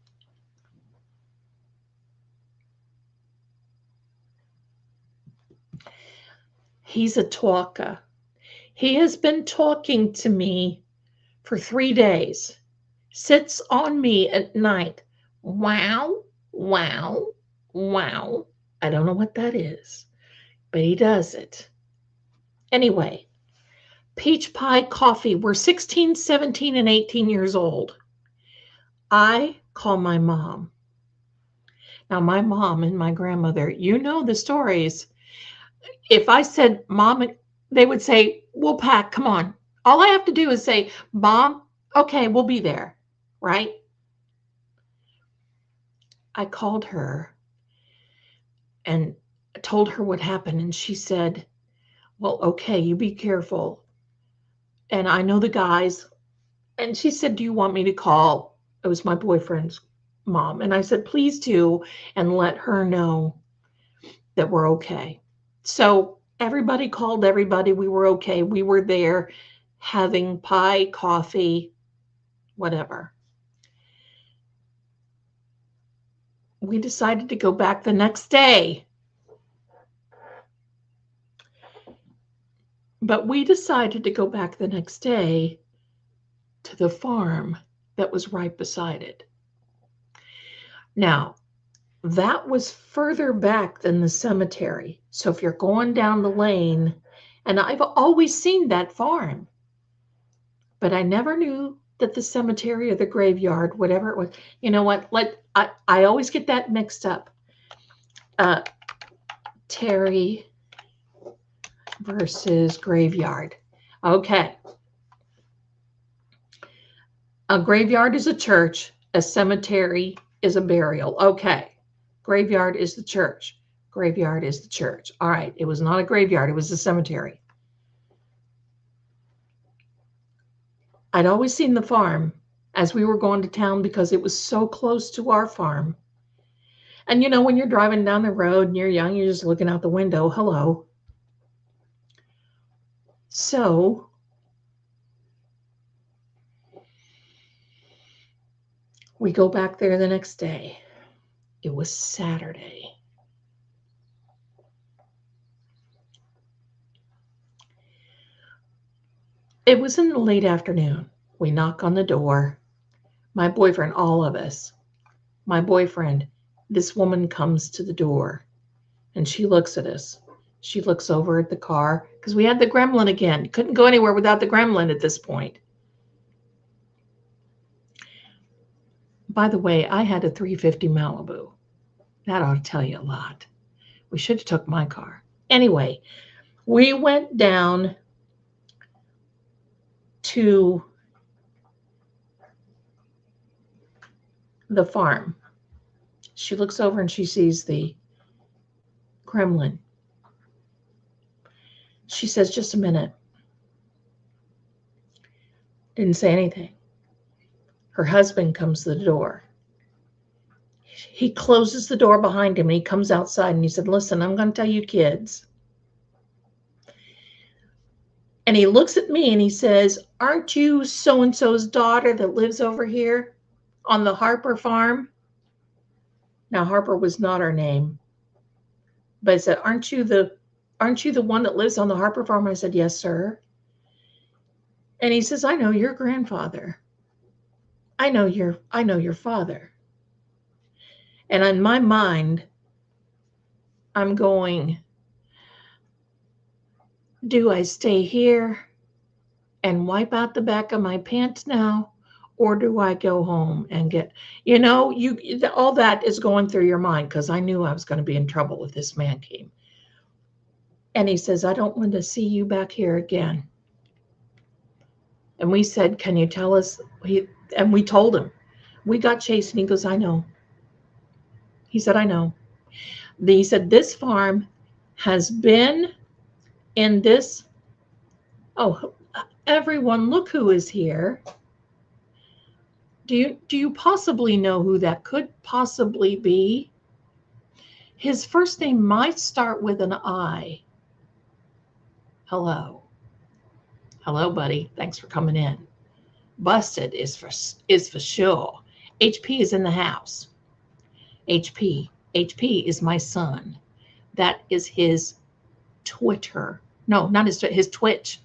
He's a talker. He has been talking to me for 3 days. Sits on me at night. Wow, wow, wow. I don't know what that is, but he does it. Anyway, peach pie coffee. We're 16, 17, and 18 years old. I call my mom. Now, my mom and my grandmother, you know the stories. If I said, Mom, they would say, we'll pack, come on. All I have to do is say, Mom, okay, we'll be there, right? I called her and told her what happened. And she said, well, okay, you be careful. And I know the guys. And she said, do you want me to call? It was my boyfriend's mom. And I said, please do. And let her know that we're okay. So everybody called everybody. We were okay. We were there having pie, coffee, whatever. We decided to go back the next day. But we decided to go back the next day to the farm that was right beside it. Now, that was further back than the cemetery. So if you're going down the lane, and I've always seen that farm, but I never knew that the cemetery or the graveyard, whatever it was, you know what, I always get that mixed up. Terry versus graveyard. Okay. A graveyard is a church. A cemetery is a burial. Okay. Graveyard is the church. Graveyard is the church. All right. It was not a graveyard. It was a cemetery. I'd always seen the farm as we were going to town because it was so close to our farm. And you know, when you're driving down the road and you're young, you're just looking out the window. Hello. So we go back there the next day. It was Saturday. It was in the late afternoon. We knock on the door. My boyfriend, all of us. My boyfriend, this woman comes to the door and she looks at us. She looks over at the car because we had the gremlin again. Couldn't go anywhere without the gremlin at this point. By the way, I had a 350 Malibu. That ought to tell you a lot. We should have took my car. Anyway, we went down to the farm. She looks over and she sees the gremlin. She says, just a minute. Didn't say anything. Her husband comes to the door. He closes the door behind him and he comes outside and he said, listen, I'm going to tell you kids. And he looks at me and he says, aren't you so-and-so's daughter that lives over here on the Harper farm? Now, Harper was not our name. But I said, aren't you the one that lives on the Harper farm? I said, yes, sir. And he says, I know your grandfather. I know your father. And in my mind, I'm going, do I stay here and wipe out the back of my pants now? Or do I go home and get, all that is going through your mind because I knew I was going to be in trouble if this man came. And he says, I don't want to see you back here again. And we said, can you tell us? And we told him. We got chased and he goes, I know. He said, I know. He said, this farm has been in this. Oh, everyone, look who is here. Do you possibly know who that could possibly be? His first name might start with an I. Hello. Hello, buddy. Thanks for coming in. Busted is for sure. HP is in the house. HP is my son. That is his Twitter. No, not his Twitch.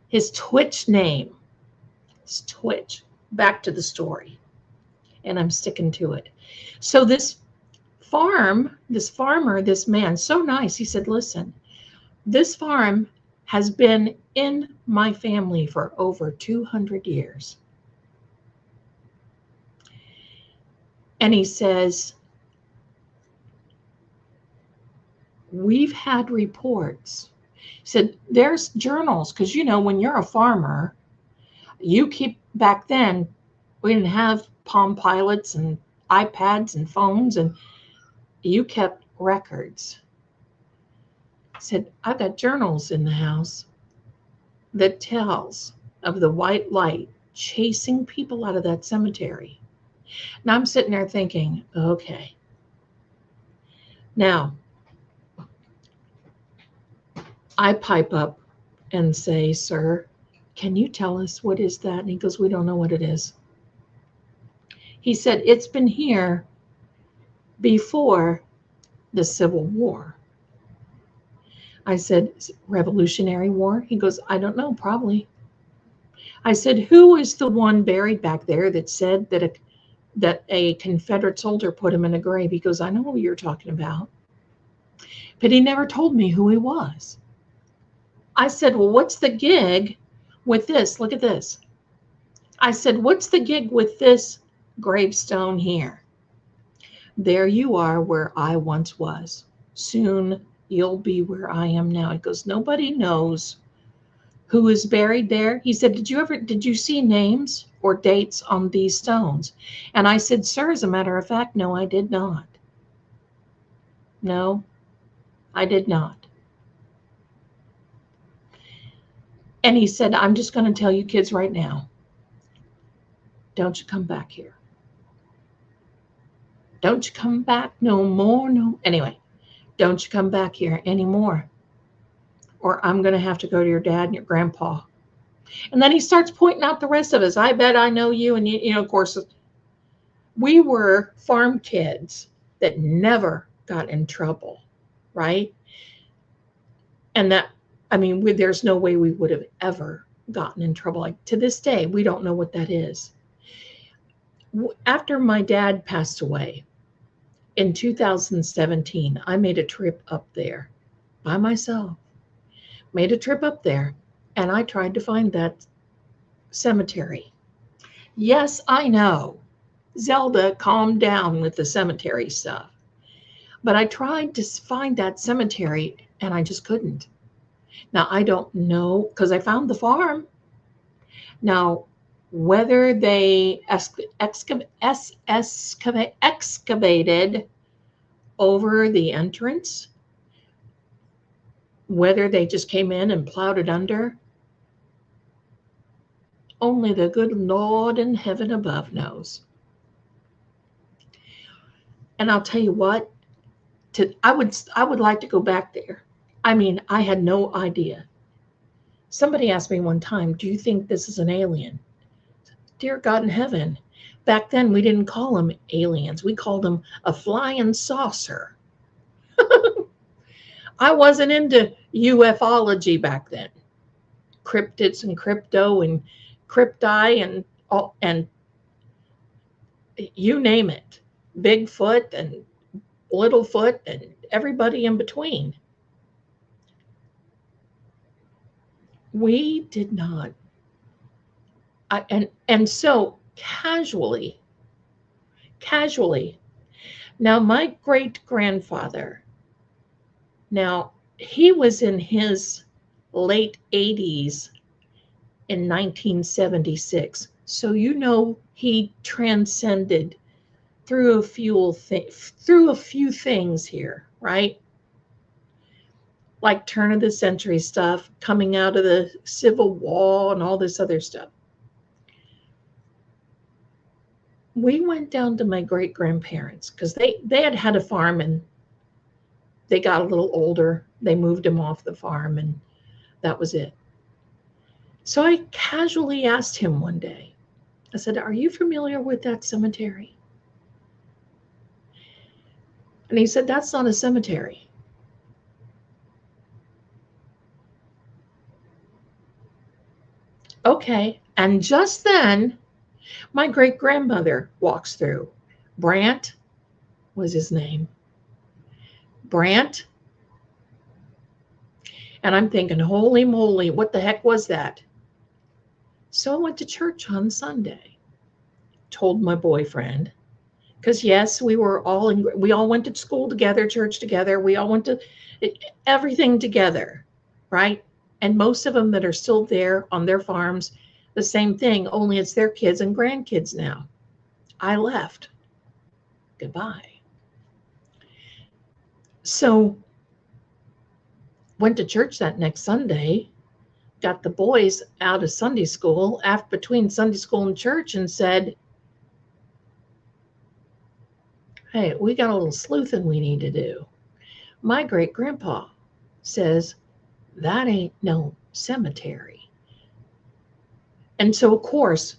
His Twitch name. His Twitch. Back to the story. And I'm sticking to it. So this farmer, this man, so nice. He said, listen, this farm has been in my family for over 200 years. And he says, we've had reports. He said, there's journals, because when you're a farmer, you keep, back then, we didn't have Palm Pilots and iPads and phones, and you kept records. He said, I've got journals in the house that tells of the white light chasing people out of that cemetery. Now I'm sitting there thinking, okay. Now, I pipe up and say, sir, can you tell us what is that? And he goes, we don't know what it is. He said, it's been here before the Civil War. I said, Revolutionary War? He goes, I don't know, probably. I said, who is the one buried back there that said that a Confederate soldier put him in a grave? He goes, I know who you're talking about. But he never told me who he was. I said, well, what's the gig with this? Look at this. I said, what's the gig with this gravestone here? There you are where I once was. Soon you'll be where I am now. He goes, nobody knows who is buried there. He said, did you see names or dates on these stones? And I said, sir, as a matter of fact, no, I did not. No, I did not. And he said, I'm just going to tell you kids right now, don't you come back here. Don't you come back no more. No. Anyway, don't you come back here anymore, or I'm going to have to go to your dad and your grandpa. And then he starts pointing out the rest of us. I bet I know you. And, of course, we were farm kids that never got in trouble, right? And there's no way we would have ever gotten in trouble. Like, to this day, we don't know what that is. After my dad passed away in 2017, I made a trip up there by myself, made a trip up there, and I tried to find that cemetery. Yes, I know. Zelda, calmed down with the cemetery stuff. But I tried to find that cemetery and I just couldn't. Now, I don't know because I found the farm. Now, whether they excavated over the entrance, whether they just came in and plowed it under, only the good Lord in heaven above knows. And I'll tell you what, I would like to go back there. I mean, I had no idea. Somebody asked me one time, "Do you think this is an alien?" Dear God in heaven, back then we didn't call them aliens. We called them a flying saucer. I wasn't into ufology back then. Cryptids and crypto and crypti and all, and you name it. Bigfoot and Littlefoot and everybody in between. We did not. And so casually. Now my great grandfather, now he was in his late 80s in 1976. So he transcended through through a few things here, right? Like turn of the century stuff, coming out of the Civil War and all this other stuff. We went down to my great grandparents because they had a farm and they got a little older. They moved him off the farm and that was it. So I casually asked him one day, I said, "Are you familiar with that cemetery?" And he said, "That's not a cemetery." Okay. And just then, my great grandmother walks through. Brant was his name. Brant. And I'm thinking, holy moly, what the heck was that? So I went to church on Sunday, told my boyfriend, because yes, we all went to school together, church together. We all went to everything together, right? And most of them that are still there on their farms, the same thing, only it's their kids and grandkids now. I left. Goodbye. So went to church that next Sunday, got the boys out of Sunday school after between Sunday school and church and said, "Hey, we got a little sleuthing we need to do." My great grandpa says, "That ain't no cemetery." And so, of course,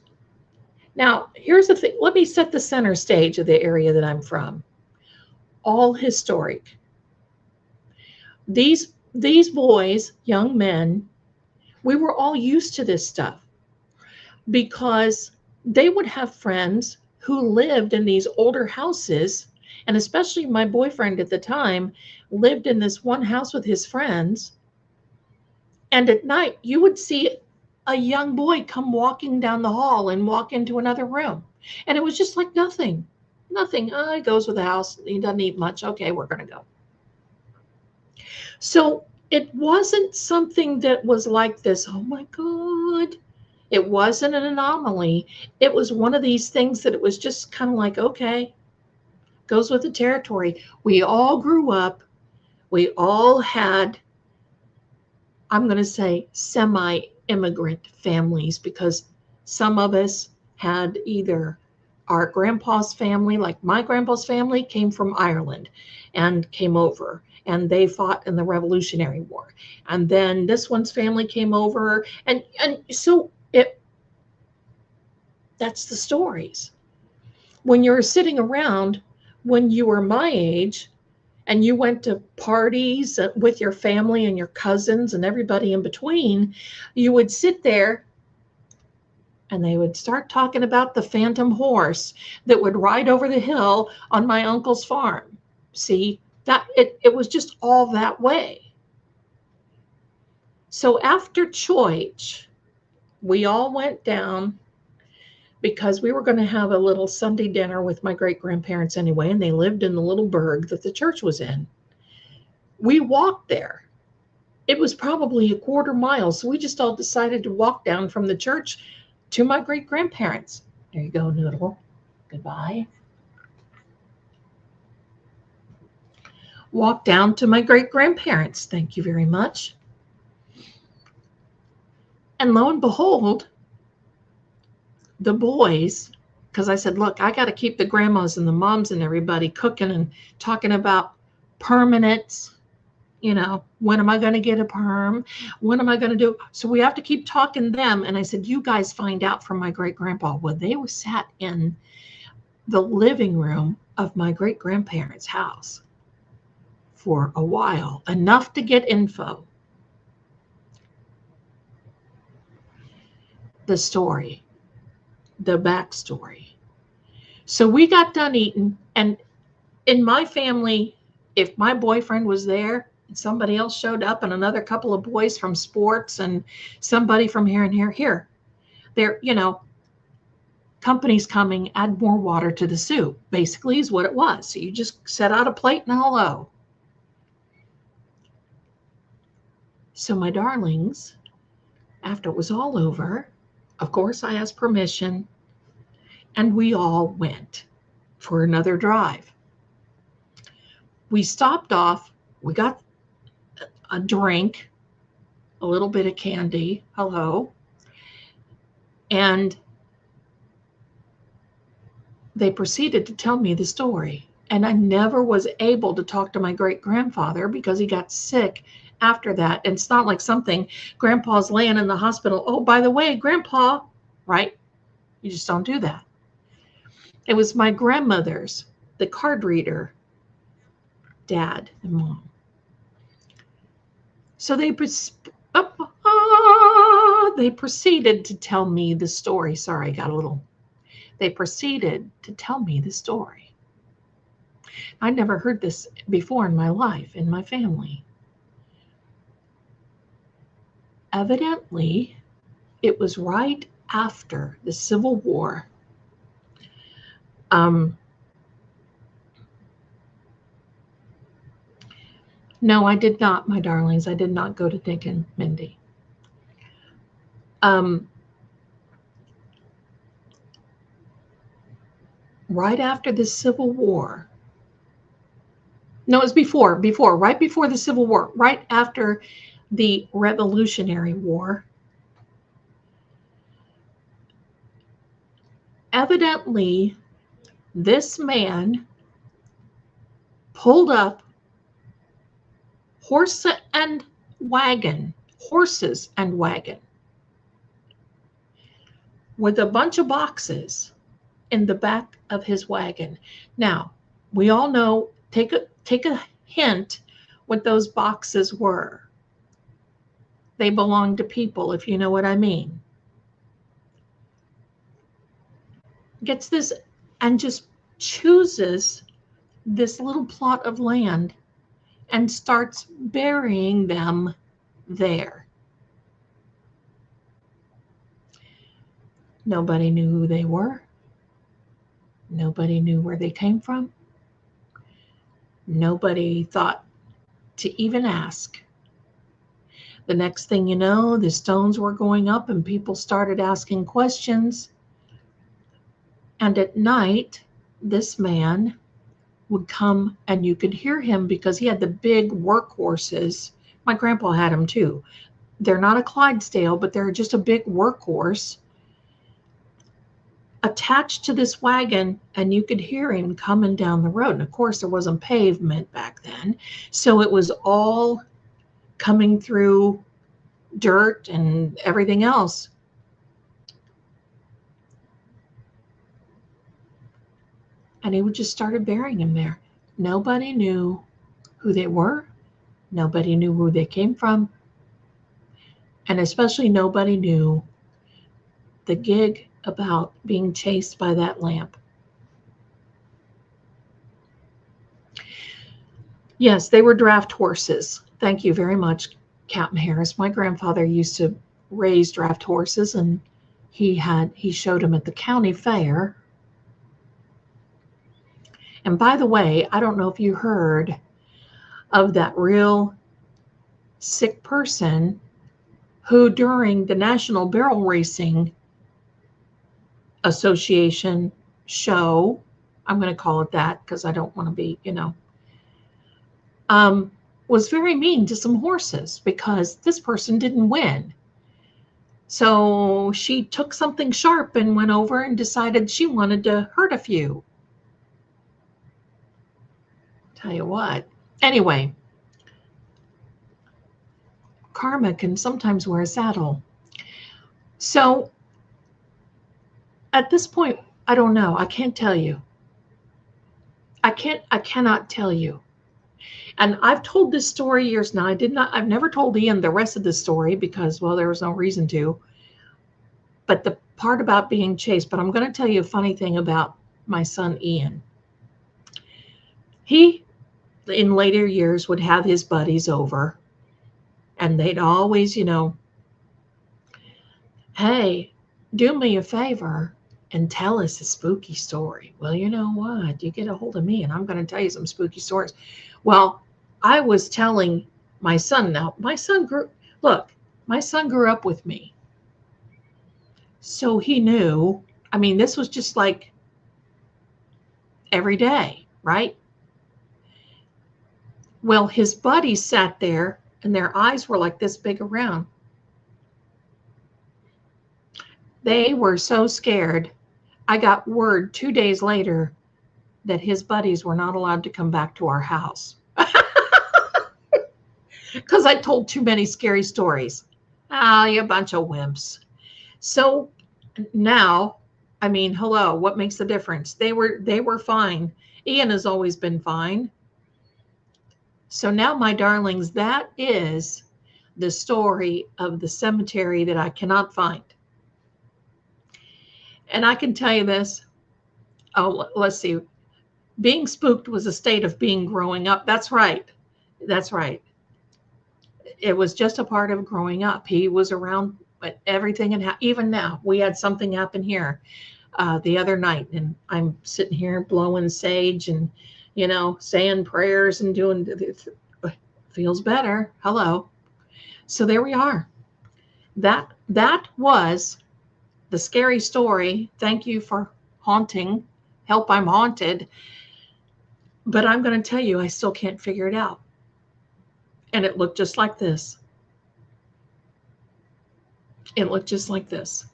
now here's the thing. Let me set the center stage of the area that I'm from. All historic. These boys, young men, we were all used to this stuff because they would have friends who lived in these older houses, and especially my boyfriend at the time lived in this one house with his friends. And at night, you would see a young boy come walking down the hall and walk into another room. And it was just like nothing. Nothing. Oh, he goes with the house. He doesn't eat much. Okay, we're going to go. So it wasn't something that was like this, oh my God. It wasn't an anomaly. It was one of these things that it was just kind of like, okay, goes with the territory. We all grew up. We all had, I'm going to say, semi-immigrant families because some of us had either our grandpa's family, like my grandpa's family came from Ireland and came over and they fought in the Revolutionary War. And then this one's family came over and so that's the stories. When you're sitting around, when you were my age and you went to parties with your family and your cousins and everybody in between, you would sit there and they would start talking about the phantom horse that would ride over the hill on my uncle's farm. See, that it was just all that way. So after church, we all went down because we were going to have a little Sunday dinner with my great grandparents anyway, and they lived in the little burg that the church was in. We walked there. It was probably a quarter mile, so we just all decided to walk down from the church to my great grandparents. There you go, Noodle. Goodbye. Walk down to my great grandparents. Thank you very much. And lo and behold, the boys, because I said, look, I got to keep the grandmas and the moms and everybody cooking and talking about permanents. You know, when am I going to get a perm? When am I going to do? So we have to keep talking to them. And I said, you guys find out from my great grandpa. Well, they were sat in the living room of my great grandparents' house for a while, enough to get info. The story, the backstory. So we got done eating, and in my family, if my boyfriend was there and somebody else showed up and another couple of boys from sports and somebody from here and here, there, you know, company's coming, add more water to the soup, basically is what it was. So you just set out a plate and hello. So my darlings, after it was all over, of course I asked permission, and we all went for another drive. We stopped off, we got a drink, a little bit of candy, hello, and they proceeded to tell me the story. And I never was able to talk to my great grandfather because he got sick after that. And it's not like something, grandpa's laying in the hospital. Oh, by the way, grandpa, right? You just don't do that. It was my grandmother's, the card reader, dad and mom. So they proceeded to tell me the story. Sorry, I got a little. They proceeded to tell me the story. I never heard this before in my life, in my family. Evidently, it was right after the Civil War. No, I did not, my darlings. I did not go to Nick and Mindy. Right after the Civil War. No, it was before, right before the Civil War, right after the Revolutionary War. Evidently, this man pulled up horses and wagon with a bunch of boxes in the back of his wagon. Now, we all know, take a hint what those boxes were. They belong to people, if you know what I mean. Gets this and just chooses this little plot of land and starts burying them there. Nobody knew who they were. Nobody knew where they came from. Nobody thought to even ask. The next thing you know, the stones were going up and people started asking questions. And at night, this man would come and you could hear him because he had the big workhorses. My grandpa had them too. They're not a Clydesdale, but they're just a big workhorse attached to this wagon, and you could hear him coming down the road. And of course, there wasn't pavement back then, so it was all coming through dirt and everything else. And he would just started burying him there. Nobody knew who they were. Nobody knew where they came from. And especially nobody knew the gig about being chased by that lamp. Yes, they were draft horses. Thank you very much, Captain Harris. My grandfather used to raise draft horses, and he showed them at the county fair. And by the way, I don't know if you heard of that real sick person who during the National Barrel Racing Association show, I'm going to call it that because I don't want to be, was very mean to some horses because this person didn't win. So she took something sharp and went over and decided she wanted to hurt a few. Tell you what. Anyway, karma can sometimes wear a saddle. So at this point, I don't know. I can't tell you. I cannot tell you. And I've told this story years now. I've never told Ian the rest of the story because, well, there was no reason to. But the part about being chased, but I'm going to tell you a funny thing about my son Ian. He, in later years, would have his buddies over, and they'd always, hey, do me a favor and tell us a spooky story. Well, you know what? You get a hold of me, and I'm going to tell you some spooky stories. Well, I was telling my son now. My son grew up with me. So he knew, this was just like every day, right? Well, his buddies sat there and their eyes were like this big around. They were so scared. I got word 2 days later that his buddies were not allowed to come back to our house because I told too many scary stories. You bunch of wimps. So now, hello, what makes the difference? They were fine. Ian has always been fine. So now, my darlings, that is the story of the cemetery that I cannot find. And I can tell you this. Oh, let's see. Being spooked was a state of being growing up. That's right. That's right. It was just a part of growing up. He was around everything. And even now, we had something happen here the other night. And I'm sitting here blowing sage and, saying prayers and doing, feels better. Hello. So there we are. That was the scary story. Thank you for haunting. Help, I'm haunted. But I'm going to tell you, I still can't figure it out. And it looked just like this. It looked just like this.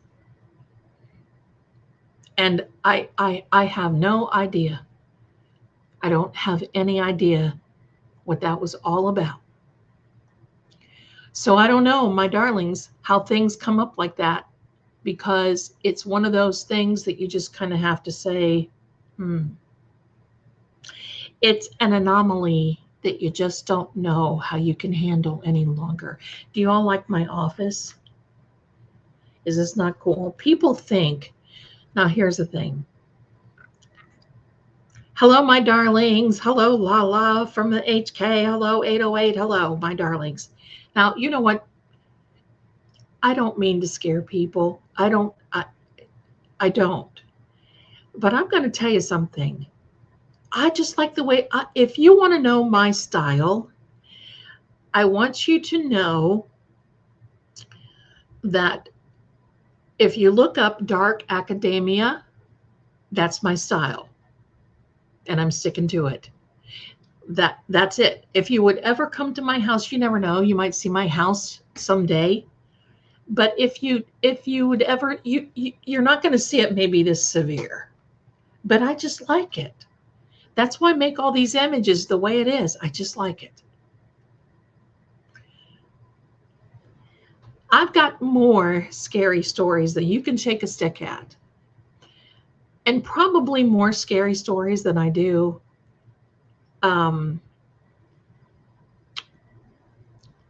And I have no idea. I don't have any idea what that was all about. So I don't know, my darlings, how things come up like that, because it's one of those things that you just kind of have to say, It's an anomaly that you just don't know how you can handle any longer. Do you all like my office? Is this not cool? People think, now here's the thing. Hello, my darlings. Hello, Lala from the HK. Hello, 808. Hello, my darlings. Now, you know what? I don't mean to scare people. I don't. But I'm going to tell you something. I just like the way, if you want to know my style, I want you to know that if you look up dark academia, that's my style. And I'm sticking to it. That's it. If you would ever come to my house, you never know, you might see my house someday. But if you would ever, you're not going to see it maybe this severe. But I just like it. That's why I make all these images the way it is. I just like it. I've got more scary stories than you can shake a stick at. And probably more scary stories than I do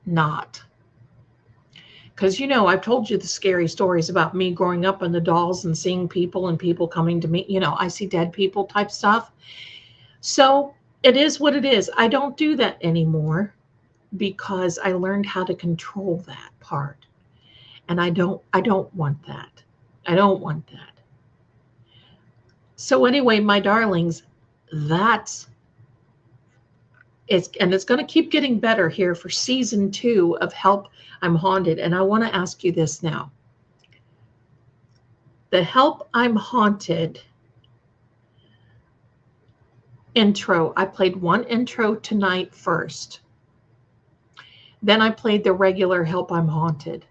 not. Because, I've told you the scary stories about me growing up in the dolls and seeing people and people coming to me. I see dead people type stuff. So it is what it is. I don't do that anymore because I learned how to control that part. And I don't want that. I don't want that. So anyway, my darlings, that's it's going to keep getting better here for season 2 of Help I'm Haunted. And I want to ask you this now. The Help I'm Haunted intro, I played one intro tonight first. Then I played the regular Help I'm Haunted.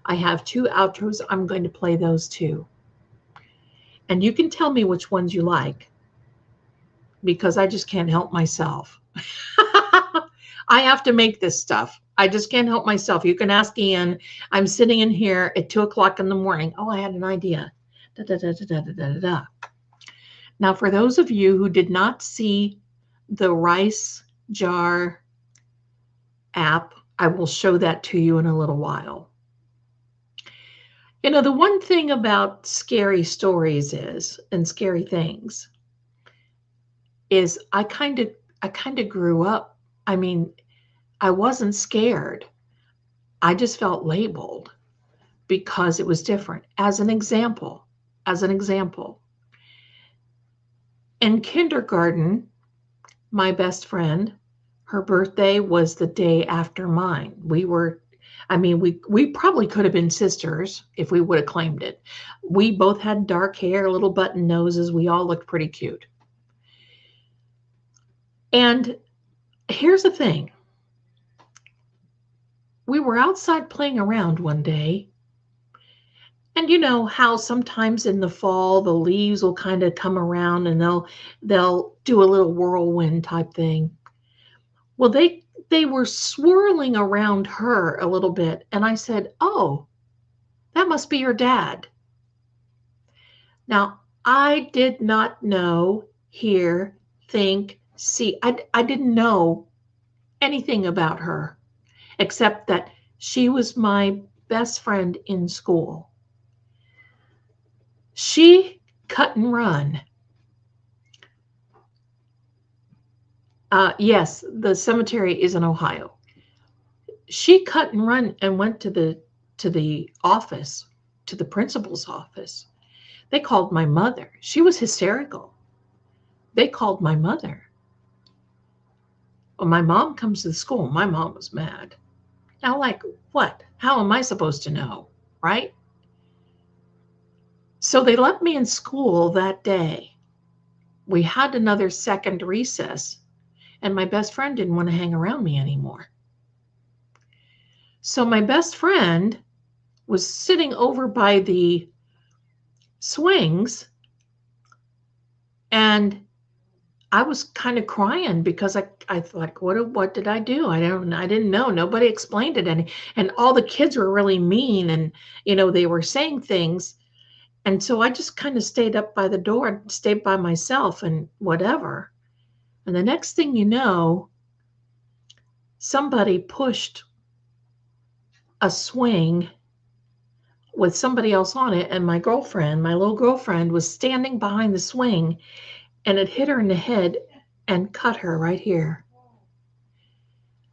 I have 2 outros. I'm going to play those too. And you can tell me which ones you like, because I just can't help myself. I have to make this stuff. I just can't help myself. You can ask Ian. I'm sitting in here at 2:00 in the morning. Oh, I had an idea. Da, da, da, da, da, da, da. Now, for those of you who did not see the rice jar app, I will show that to you in a little while. You know, the one thing about scary stories is, and scary things, is I kind of grew up. I mean, I wasn't scared. I just felt labeled because it was different. As an example, in kindergarten, my best friend, her birthday was the day after mine. We probably could have been sisters if we would have claimed it. We both had dark hair, little button noses. We all looked pretty cute. And here's the thing. We were outside playing around one day. And you know how sometimes in the fall the leaves will kind of come around and they'll do a little whirlwind type thing. Well, they were swirling around her a little bit, and I said, "Oh, that must be your dad." Now, I did not know, hear, think, see. I didn't know anything about her except that she was my best friend in school. She cut and run. Yes, the cemetery is in Ohio. She cut and run and went to the office, to the principal's office. They called my mother. She was hysterical. They called my mother. When my mom comes to the school, my mom was mad. Now, like, what? How am I supposed to know, right? So they left me in school that day. We had another second recess, and my best friend didn't want to hang around me anymore. So my best friend was sitting over by the swings, and I was kind of crying because I thought, what did I do? I didn't know. Nobody explained it, and all the kids were really mean, and they were saying things, and so I just kind of stayed up by the door and stayed by myself and whatever. And the next thing you know, somebody pushed a swing with somebody else on it, and my little girlfriend, was standing behind the swing, and it hit her in the head and cut her right here.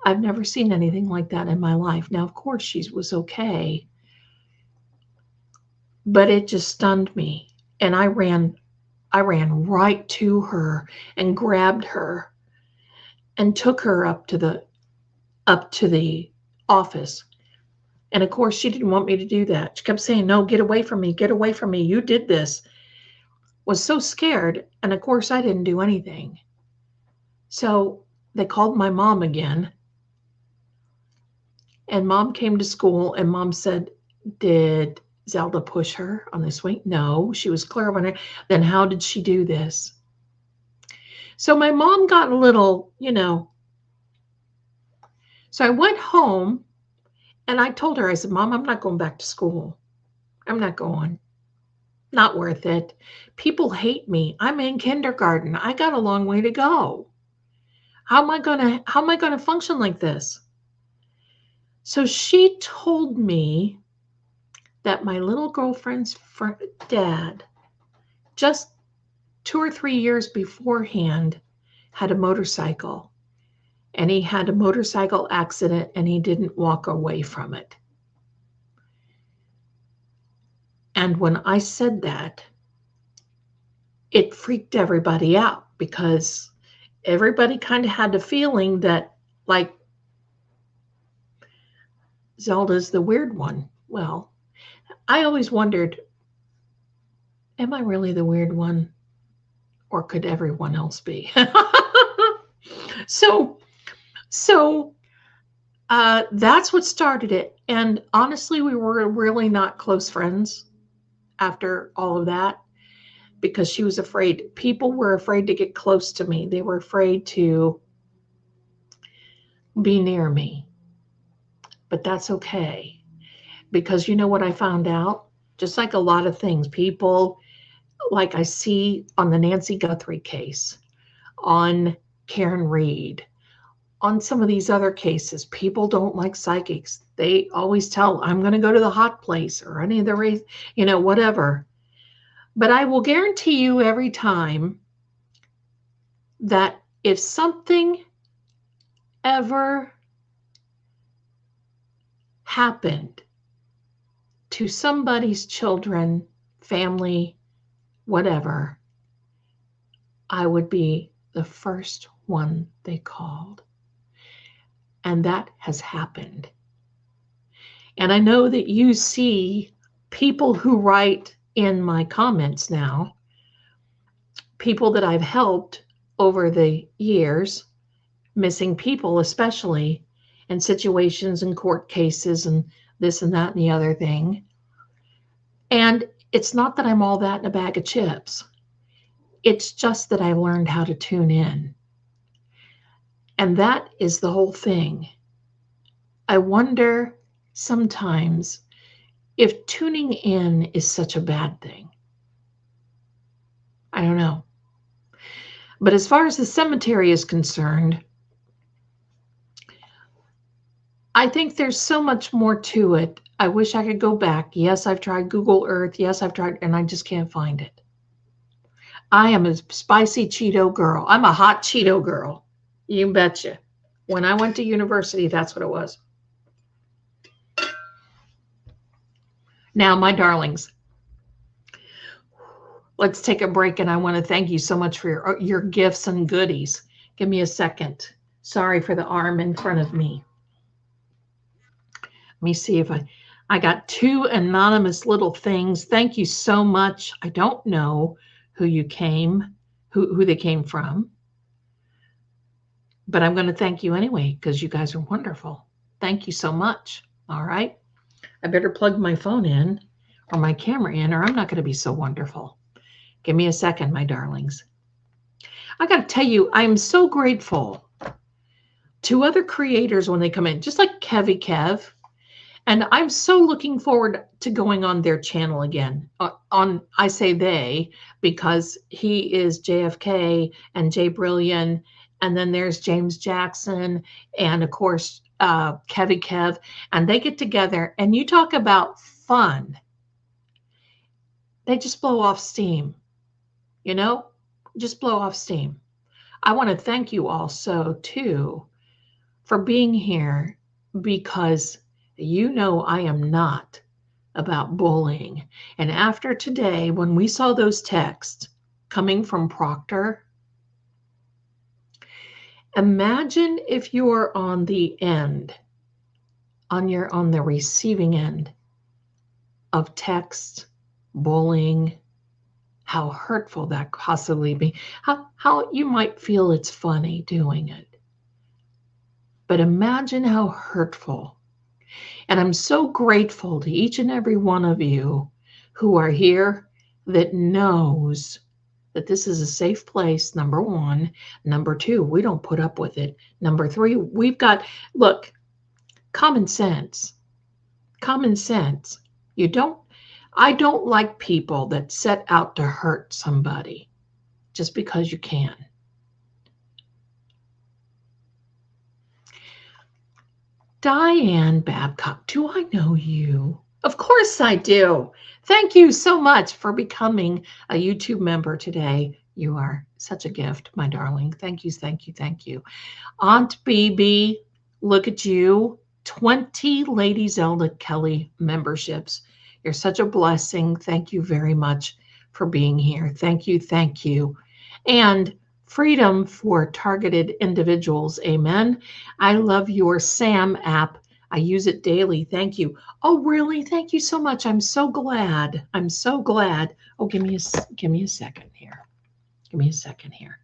I've never seen anything like that in my life. Now, of course, she was okay, but it just stunned me, and I ran right to her and grabbed her and took her up to the office. And of course, she didn't want me to do that. She kept saying, "No, get away from me, get away from me. You did this." Was so scared, and of course, I didn't do anything. So they called my mom again, and mom came to school, and mom said, "Did Zelda push her on the swing?" "No, she was clear on it." "Then how did she do this?" So my mom got a little, So I went home, and I told her, I said, "Mom, I'm not going back to school. I'm not going. Not worth it. People hate me. I'm in kindergarten. I got a long way to go. How am I gonna function like this?" So she told me that my little girlfriend's dad, just 2 or 3 years beforehand, had a motorcycle, and he had a motorcycle accident and he didn't walk away from it. And when I said that, it freaked everybody out because everybody kind of had the feeling that, like, Zelda's the weird one. Well, I always wondered, am I really the weird one? Or could everyone else be? so, so that's what started it. And honestly, we were really not close friends after all of that because she was afraid. People were afraid to get close to me. They were afraid to be near me. But that's okay. Because you know what I found out? Just like a lot of things, people, like I see on the Nancy Guthrie case, on Karen Reed, on some of these other cases, people don't like psychics. They always tell, I'm going to go to the hot place or any of the, whatever. But I will guarantee you every time that if something ever happened to somebody's children, family, whatever, I would be the first one they called. And that has happened. And I know that you see people who write in my comments now, people that I've helped over the years, missing people especially, in situations and court cases and this and that and the other thing. And it's not that I'm all that in a bag of chips. It's just that I learned how to tune in. And that is the whole thing. I wonder sometimes if tuning in is such a bad thing. I don't know. But as far as the cemetery is concerned, I think there's so much more to it. I wish I could go back. Yes, I've tried Google Earth. Yes, I've tried, and I just can't find it. I am a spicy Cheeto girl. I'm a hot Cheeto girl. You betcha. When I went to university, that's what it was. Now, my darlings, let's take a break, and I want to thank you so much for your gifts and goodies. Give me a second. Sorry for the arm in front of me. Let me see if I got 2 anonymous little things. Thank you so much. I don't know who they came from, but I'm going to thank you anyway because you guys are wonderful. Thank you so much. All right. I better plug my phone in or my camera in, or I'm not going to be so wonderful. Give me a second, my darlings. I got to tell you, I'm so grateful to other creators when they come in, just like Kevy Kev. And I'm so looking forward to going on their channel again. I say they because he is JFK and Jay Brilliant, and then there's James Jackson, and of course Kevy Kev, and they get together and you talk about fun. They just blow off steam, just blow off steam. I want to thank you also too for being here because I am not about bullying. And after today, when we saw those texts coming from Proctor, imagine if you're on the receiving end of text bullying, how hurtful that could possibly be, how you might feel it's funny doing it. But imagine how hurtful. And I'm so grateful to each and every one of you who are here that knows that this is a safe place, number 1. Number 2, we don't put up with it. Number 3, we've got, look, common sense. Common sense. I don't like people that set out to hurt somebody just because you can. Diane Babcock, do I know you? Of course I do. Thank you so much for becoming a YouTube member today. You are Such a gift, my darling. Thank you, thank you, thank you. Aunt BB, look at you. 20 Lady Zelda Kelly memberships. You're such a blessing. Thank you very much for being here. Thank you, thank you. And freedom for targeted individuals. Amen. I love your Sam app. I use it daily. Thank you. Oh, really? Thank you so much. I'm so glad. I'm so glad. Oh, give me a second here. Give me a second here.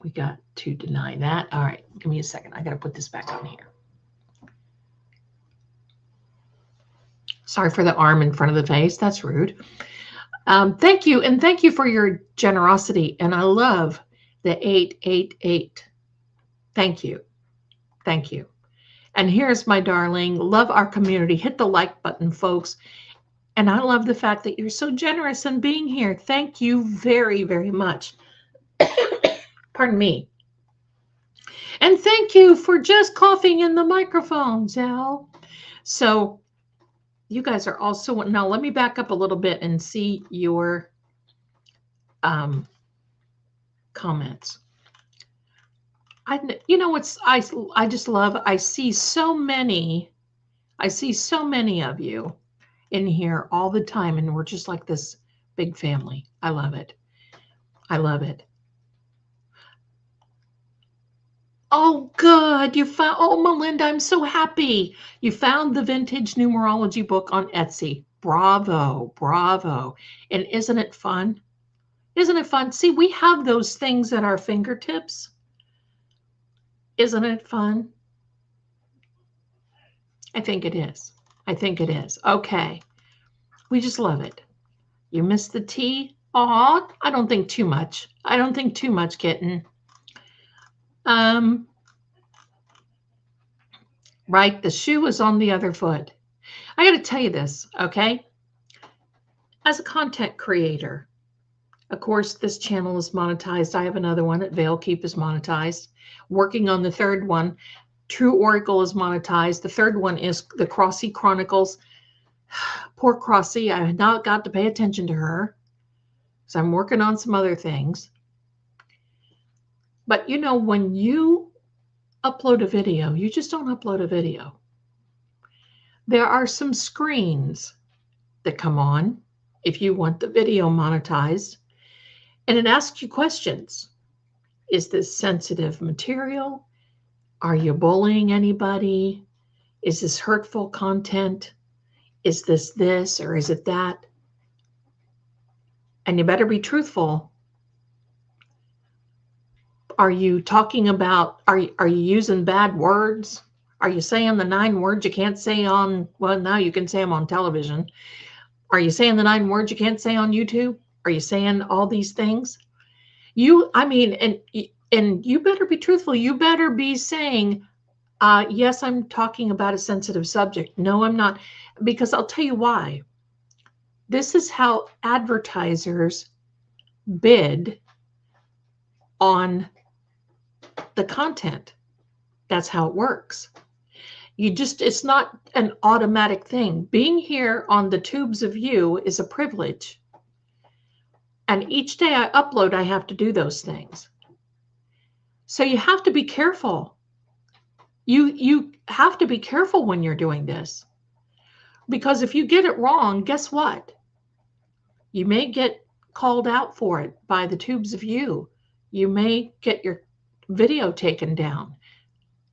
We got to deny that. All right, give me a second. I got to put this back on here. Sorry for the arm in front of the face. That's rude. Thank you. And thank you for your generosity. And I love the 888. Thank you. Thank you. And here's my darling. Love our community. Hit the like button, folks. And I love the fact that you're so generous in being here. Thank you very, very much. Pardon me. And thank you for just coughing in the microphone, Zal. So you guys are also, now let me back up a little bit and see your comments. You know what's, I just love, I see so many of you in here all the time, and we're just like this big family. I love it. I love it. Oh, good. You found, oh, Melinda, I'm so happy. You found the vintage numerology book on Etsy. Bravo, bravo. And isn't it fun? Isn't it fun? See, we have those things at our fingertips. Isn't it fun? I think it is. I think it is. Okay. We just love it. You missed the tea? Aw, I don't think too much. I don't think too much, kitten. Right, the shoe is on the other foot. I got to tell you this, okay? As a content creator, of course, this channel is monetized. I have another one at Veilkeep is monetized. Working on the third one. True Oracle is monetized. The third one is the Crosse Chronicles. Poor Crosse, I have not got to pay attention to her. So I'm working on some other things. But you know, when you upload a video, you just don't upload a video. There are some screens that come on if you want the video monetized, and it asks you questions. Is this sensitive material? Are you bullying anybody? Is this hurtful content? Is this or is it that? And you better be truthful. Are you talking about, are you using bad words? Are you saying the 9 words you can't say on, well, now you can say them on television. Are you saying the 9 words you can't say on YouTube? Are you saying all these things? And you better be truthful. You better be saying, yes, I'm talking about a sensitive subject. No, I'm not. Because I'll tell you why. This is how advertisers bid on the content. That's how it works. It's not an automatic thing. Being here on the tubes of you is a privilege. And each day I upload, I have to do those things. So you have to be careful. You have to be careful when you're doing this. Because if you get it wrong, guess what? You may get called out for it by the tubes of you. You may get your video taken down.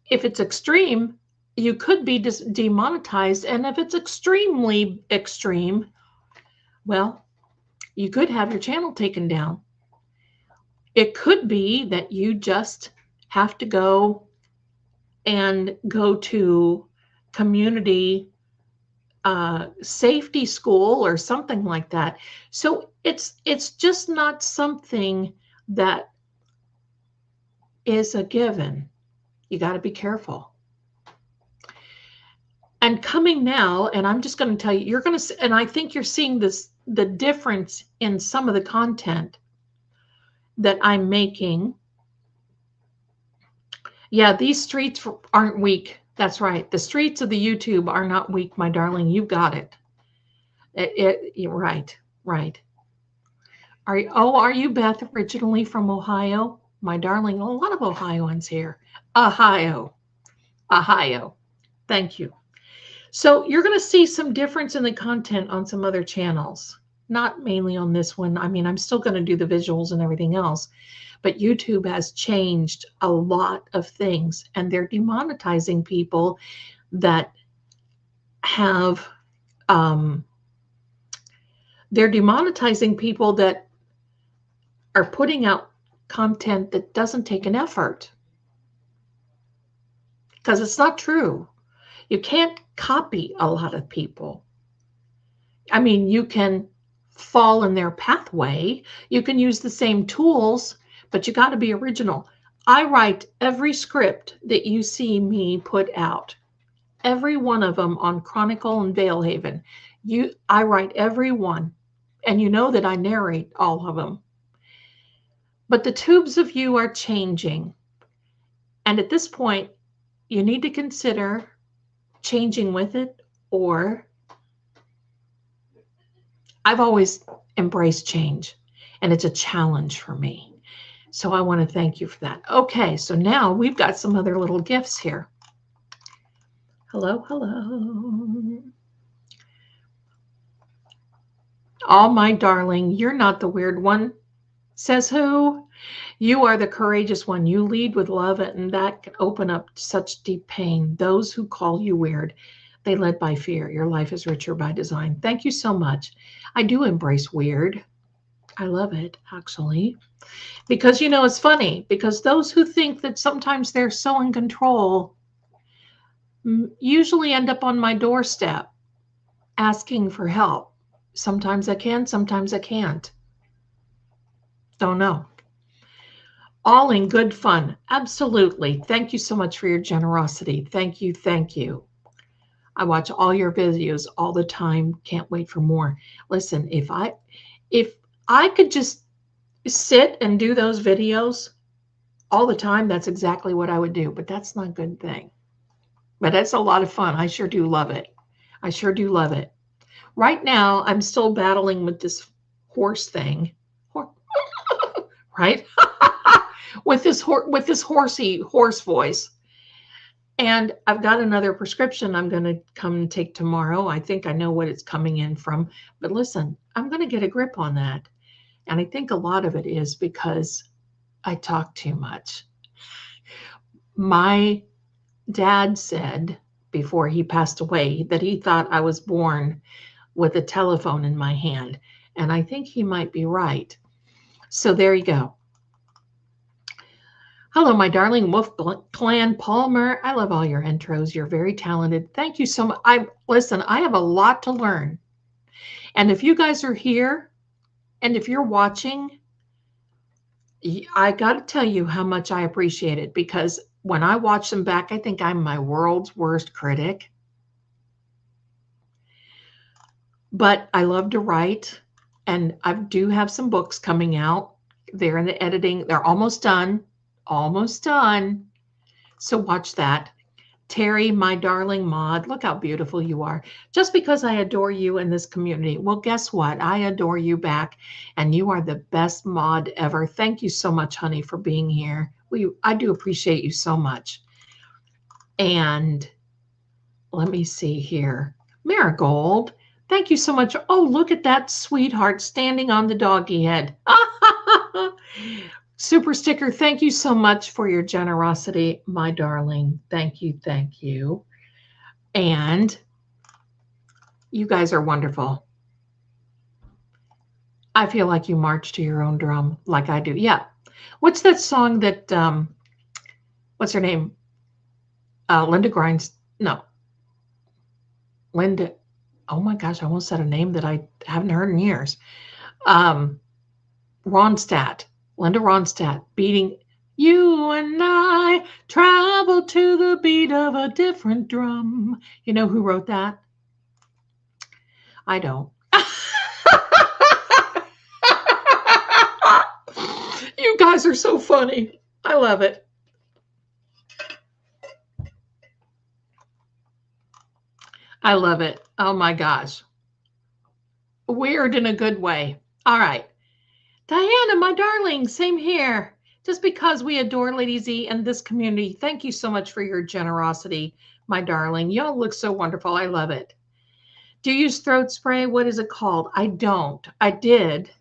If it's extreme, you could be demonetized. And if it's extremely extreme, well, you could have your channel taken down. It could be that you just have to go to community safety school or something like that. So it's just not something that is a given. You got to be careful. And coming now, and I'm just going to tell you, and I think you're seeing the difference in some of the content that I'm making. Yeah, these streets aren't weak. That's right. The streets of the YouTube are not weak, my darling. You got it. You're right. Right. Are you Beth originally from Ohio? My darling, a lot of Ohioans here. Ohio. Ohio. Thank you. So you're going to see some difference in the content on some other channels. Not mainly on this one. I mean, I'm still going to do the visuals and everything else, but YouTube has changed a lot of things and they're demonetizing people that have um, they're demonetizing people that are putting out content that doesn't take an effort because it's not true. You can't copy a lot of people. I mean, you can fall in their pathway, you can use the same tools, but you got to be original. I write every script that you see me put out, every one of them on Chronicle and Valehaven. I write every one, and you know that I narrate all of them. But the tubes of you are changing. And at this point, you need to consider changing with it, or I've always embraced change, and it's a challenge for me. So I want to thank you for that. Okay, so now we've got some other little gifts here. Hello, hello. Oh, my darling, you're not the weird one. Says who? You are the courageous one. You lead with love, and that can open up such deep pain. Those who call you weird, they led by fear. Your life is richer by design. Thank you so much. I do embrace weird. I love it, actually. Because, you know, it's funny, because those who think that sometimes they're so in control usually end up on my doorstep asking for help. Sometimes I can, sometimes I can't. Don't know. All in good fun. Absolutely. Thank you so much for your generosity. Thank you. Thank you. I watch all your videos all the time. Can't wait for more. Listen, if I could just sit and do those videos all the time, that's exactly what I would do. But that's not a good thing. But that's a lot of fun. I sure do love it. I sure do love it. Right now, I'm still battling with this horse thing. Right? with this horsey horse voice. And I've got another prescription I'm going to come take tomorrow. I think I know what it's coming in from. But listen, I'm going to get a grip on that. And I think a lot of it is because I talk too much. My dad said before he passed away that he thought I was born with a telephone in my hand. And I think he might be right. So there you go. Hello, my darling Wolf Clan Palmer. I love all your intros. You're very talented. Thank you so much. Listen, I have a lot to learn. And if you guys are here and if you're watching, I got to tell you how much I appreciate it, because when I watch them back, I think I'm my world's worst critic. But I love to write, and I do have some books coming out. They're in the editing. They're almost done. Almost done. So watch that. Terry, my darling mod, look how beautiful you are. Just because I adore you in this community. Well, guess what? I adore you back, and you are the best mod ever. Thank you so much, honey, for being here. I do appreciate you so much. And let me see here. Marigold, thank you so much. Oh, look at that sweetheart standing on the doggy head. Super sticker, thank you so much for your generosity, my darling. Thank you, thank you. And you guys are wonderful. I feel like you march to your own drum like I do. Yeah. What's that song that, what's her name? Linda Grinds. No. Linda. Oh my gosh, I almost said a name that I haven't heard in years. Ronstadt. Linda Ronstadt, beating, you and I travel to the beat of a different drum. You know who wrote that? I don't. You guys are so funny. I love it. I love it. Oh my gosh. Weird in a good way. All right. Diana, my darling, same here. Just because we adore Lady Z and this community, thank you so much for your generosity, my darling. Y'all look so wonderful. I love it. Do you use throat spray? What is it called? I don't. I did.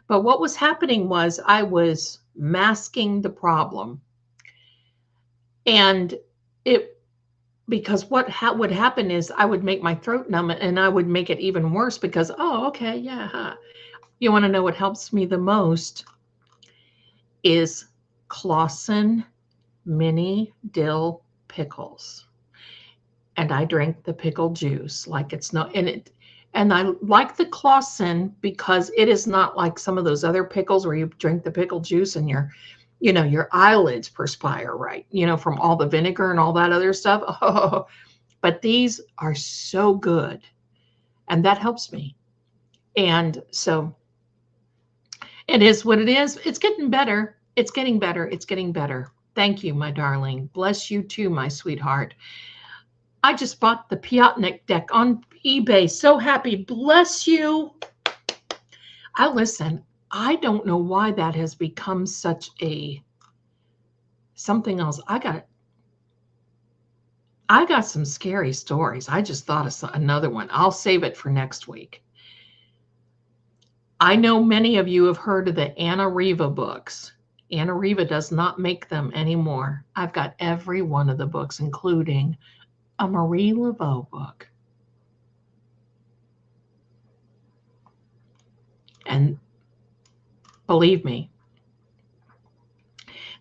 But what was happening was I was masking the problem. And it, because what would happen is I would make my throat numb and I would make it even worse because, oh, okay, yeah. Huh. You want to know what helps me the most is Clausen mini dill pickles. And I drink the pickle juice like it's no, and I like the Clausen because it is not like some of those other pickles where you drink the pickle juice and your eyelids perspire, right? From all the vinegar and all that other stuff. Oh, but these are so good. And that helps me. And so it is what it is. It's getting better. It's getting better. It's getting better. Thank you, my darling. Bless you too, my sweetheart. I just bought the Piotnik deck on eBay. So happy. Bless you. Listen, I don't know why that has become such something else. I got some scary stories. I just thought of another one. I'll save it for next week. I know many of you have heard of the Anna Riva books. Anna Riva does not make them anymore. I've got every one of the books, including a Marie Laveau book. And believe me,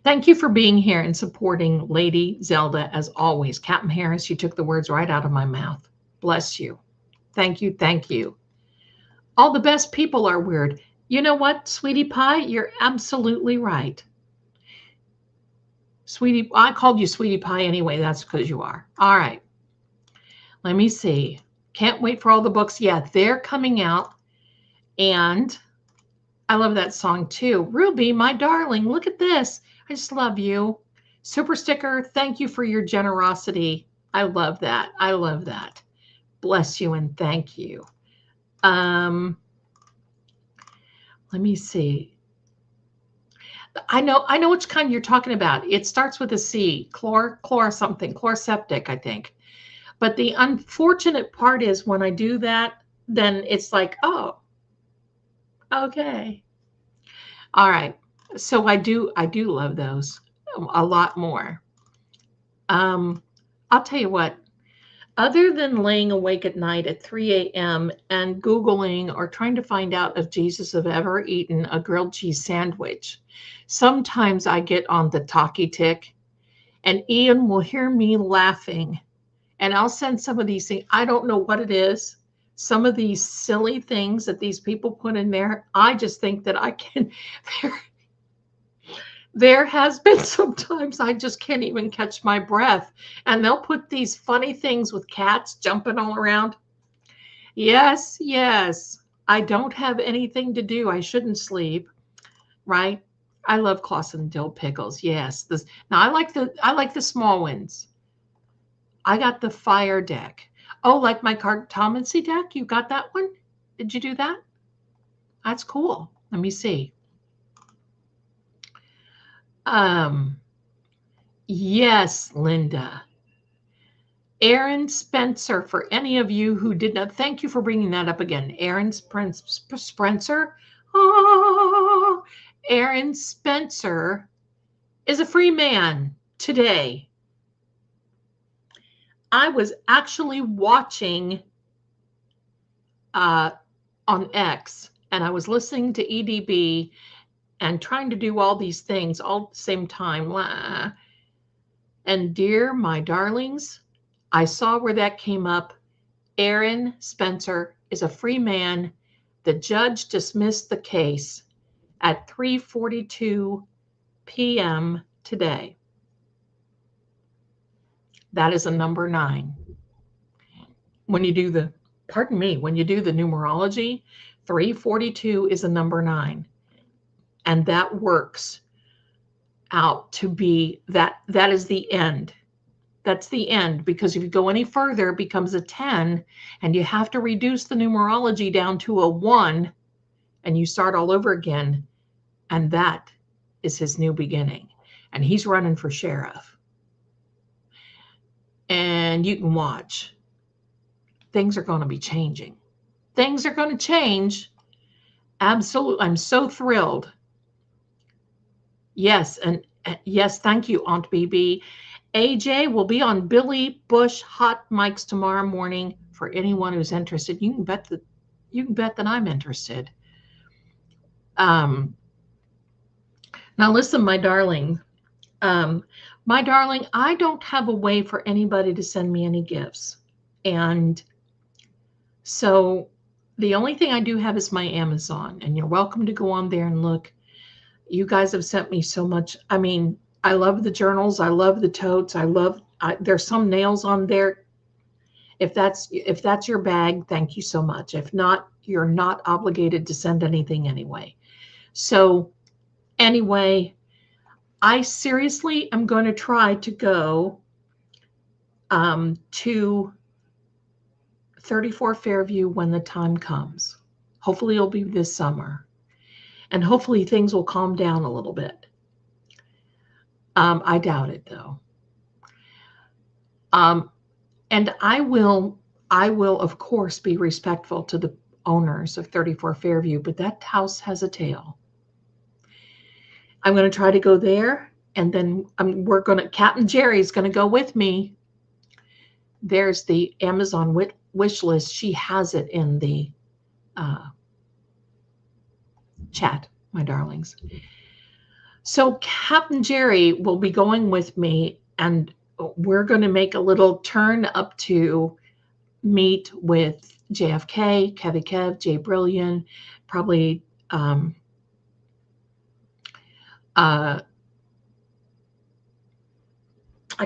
thank you for being here and supporting Lady Zelda as always. Captain Harris, you took the words right out of my mouth. Bless you. Thank you. Thank you. All the best people are weird. You know what, Sweetie Pie? You're absolutely right. Sweetie, I called you Sweetie Pie anyway. That's because you are. All right. Let me see. Can't wait for all the books. Yeah, they're coming out. And I love that song too. Ruby, my darling, look at this. I just love you. Super sticker, thank you for your generosity. I love that. I love that. Bless you and thank you. Let me see. I know which kind you're talking about. It starts with a C, chloroseptic, I think. But the unfortunate part is when I do that, then it's like, oh, okay. All right. So I do love those a lot more. I'll tell you what, other than laying awake at night at 3 a.m. and Googling or trying to find out if Jesus have ever eaten a grilled cheese sandwich, sometimes I get on the talkie tick and Ian will hear me laughing and I'll send some of these things. I don't know what it is. Some of these silly things that these people put in there, I just think that I can. There has been sometimes I just can't even catch my breath. And they'll put these funny things with cats jumping all around. Yes, yes. I don't have anything to do. I shouldn't sleep, right? I love Clausen dill pickles. Yes. Now I like the small ones. I got the fire deck. Oh, like my Cartomancy deck? You got that one? Did you do that? That's cool. Let me see. Yes, Linda. Aaron Spencer, for any of you who did not, thank you for bringing that up again. Aaron Spencer. Oh, Aaron Spencer is a free man today. I was actually watching on X and I was listening to EDB and trying to do all these things all at the same time. And dear my darlings, I saw where that came up. Aaron Spencer is a free man. The judge dismissed the case at 3:42 p.m. today. That is a number 9. When you do the, when you do the numerology, 342 is a number 9. And that works out to be that is the end. That's the end, because if you go any further, it becomes a 10 and you have to reduce the numerology down to a 1 and you start all over again. And that is his new beginning. And he's running for sheriff. And you can watch. Things are going to be changing. Things are going to change. Absolutely. I'm so thrilled. Yes. And yes, thank you, Aunt BB. AJ will be on Billy Bush Hot Mics tomorrow morning for anyone who's interested. You can bet that I'm interested. Um, Now listen, my darling, I don't have a way for anybody to send me any gifts. And so the only thing I do have is my Amazon, and you're welcome to go on there and look. You guys have sent me so much. I mean, I love the journals. I love the totes. There's some nails on there. If that's your bag, thank you so much. If not, you're not obligated to send anything anyway. So anyway, I seriously am going to try to go to 34 Fairview when the time comes. Hopefully it'll be this summer. And hopefully things will calm down a little bit. I doubt it though. And I will, of course, be respectful to the owners of 34 Fairview, but that house has a tail. I'm going to try to go there, and then Captain Jerry's going to go with me. There's the Amazon wish list. She has it in the chat, my darlings. So Captain Jerry will be going with me, and we're going to make a little turn up to meet with JFK, Kevy Kev, Jay Brilliant, probably I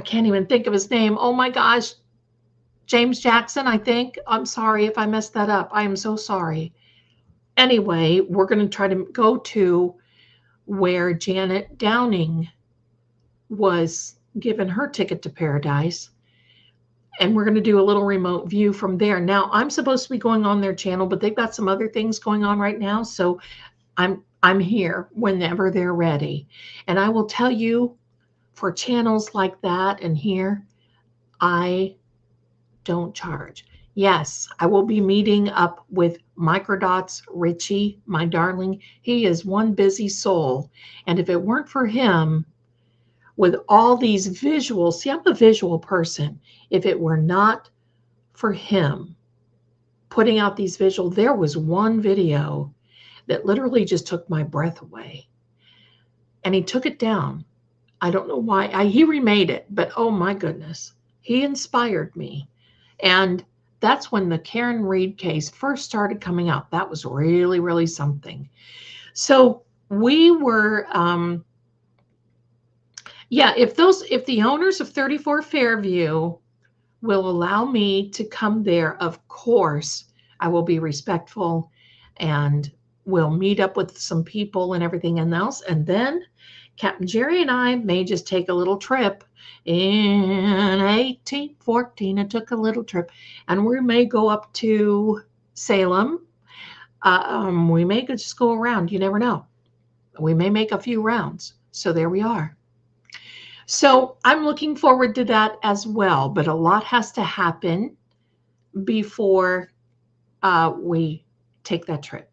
can't even think of his name. Oh my gosh. James Jackson, I think. I'm sorry if I messed that up. I am so sorry. Anyway, we're going to try to go to where Janet Downing was given her ticket to paradise. And we're going to do a little remote view from there. Now, I'm supposed to be going on their channel, but they've got some other things going on right now. So I'm here whenever they're ready. And I will tell you, for channels like that and here, I don't charge. Yes, I will be meeting up with Microdots Richie, my darling. He is one busy soul. And if it weren't for him, with all these visuals, see, I'm a visual person. If it were not for him putting out these visuals, there was one video that literally just took my breath away. And he took it down. I don't know why. He remade it, but oh my goodness, he inspired me. And that's when the Karen Reed case first started coming out. That was really, really something. So we were, if the owners of 34 Fairview will allow me to come there, of course, I will be respectful and we'll meet up with some people and everything else. And then Captain Jerry and I may just take a little trip. In 1814, I took a little trip, and we may go up to Salem. We may just go around. You never know. We may make a few rounds. So there we are. So I'm looking forward to that as well. But a lot has to happen before we take that trip.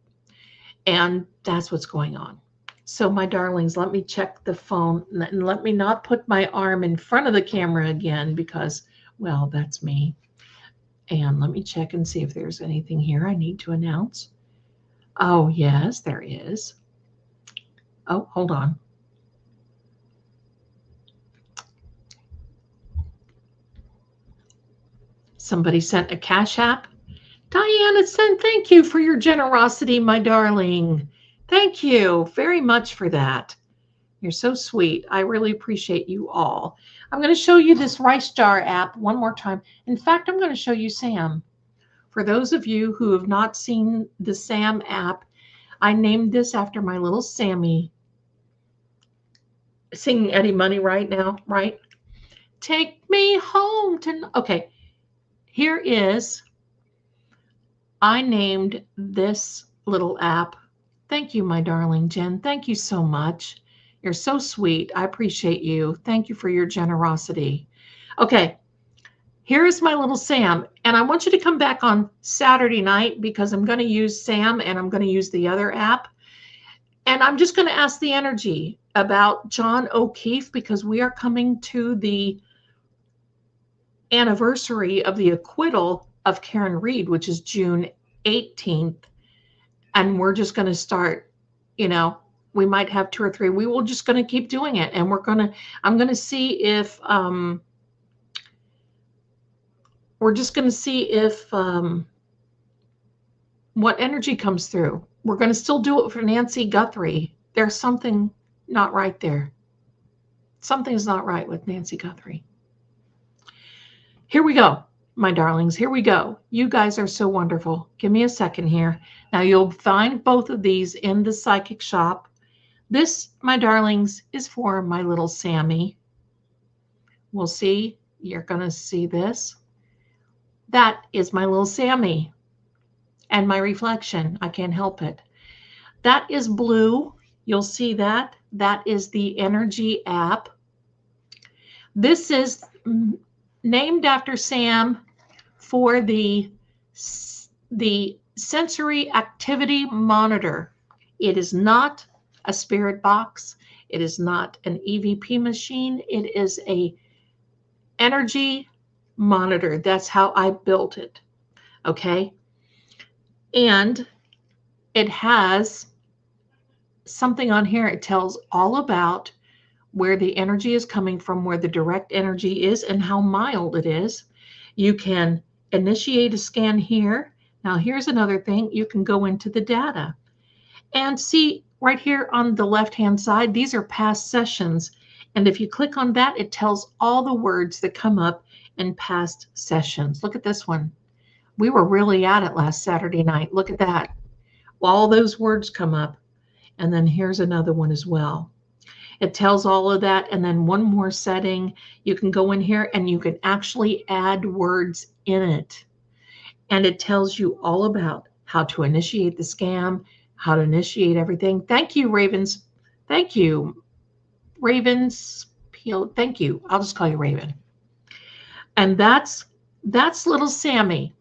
And that's what's going on. So my darlings, let me check the phone and let me not put my arm in front of the camera again because, well, that's me. And let me check and see if there's anything here I need to announce. Oh, yes, there is. Oh, hold on. Somebody sent a Cash App. Diana sent, thank you for your generosity, my darling. Thank you very much for that. You're so sweet. I really appreciate you all. I'm going to show you this Rice Jar app one more time. In fact, I'm going to show you Sam. For those of you who have not seen the Sam app, I named this after my little Sammy. Singing Eddie Money right now, right? Take me home to... Okay, here is... I named this little app Thank you, my darling Jen. Thank you so much. You're so sweet. I appreciate you. Thank you for your generosity. Okay, here is my little Sam. And I want you to come back on Saturday night because I'm going to use Sam and I'm going to use the other app. And I'm just going to ask the energy about John O'Keefe because we are coming to the anniversary of the acquittal of Karen Reed, which is June 18th. And we're just going to start, we might have two or three. We will just going to keep doing it. And I'm going to see if, we're just going to see if, what energy comes through. We're going to still do it for Nancy Guthrie. There's something not right there. Something's not right with Nancy Guthrie. Here we go, my darlings. Here we go. You guys are so wonderful. Give me a second here. Now you'll find both of these in the psychic shop. This, my darlings, is for my little Sammy. We'll see. You're going to see this. That is my little Sammy and my reflection. I can't help it. That is blue. You'll see that. That is the energy app. This is named after Sam for the sensory activity monitor. It is not a spirit box. It is not an EVP machine. It is a energy monitor. That's how I built it. Okay. And it has something on here. It tells all about where the energy is coming from, where the direct energy is, and how mild it is. You can initiate a scan here. Now, here's another thing. You can go into the data and see right here on the left-hand side, these are past sessions. And if you click on that, it tells all the words that come up in past sessions. Look at this one. We were really at it last Saturday night. Look at that. All those words come up. And then here's another one as well. It tells all of that. And then one more setting, you can go in here and you can actually add words in it. And it tells you all about how to initiate the scam, how to initiate everything. Thank you, Ravens. Thank you, Ravens. Thank you. I'll just call you Raven. And that's little Sammy.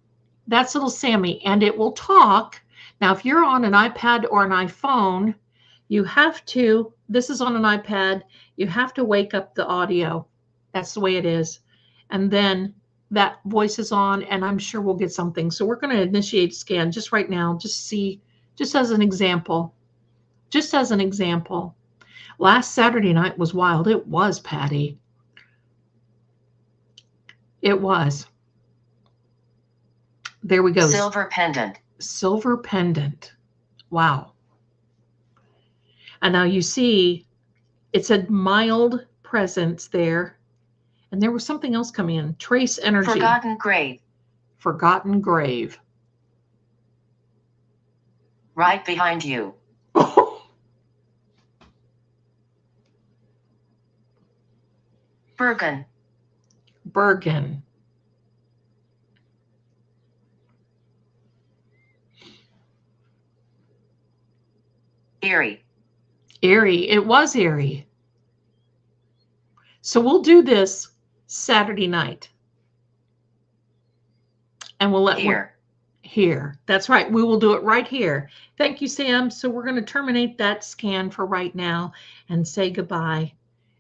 That's little Sammy. And it will talk. Now, if you're on an iPad or an iPhone, you have to, this is on an iPad, you have to wake up the audio. That's the way it is. And then that voice is on, and I'm sure we'll get something. So we're going to initiate scan just right now, just as an example. Just as an example. Last Saturday night was wild. It was, Patty. It was. There we go. Silver pendant. Silver pendant. Wow. And now you see it said mild presence there. And there was something else coming in. Trace energy. Forgotten grave. Forgotten grave. Right behind you. Bergen. Bergen. Erie. Erie. It was Erie. So we'll do this Saturday night. And we'll let here. That's right. We will do it right here. Thank you, Sam. So we're going to terminate that scan for right now and say goodbye.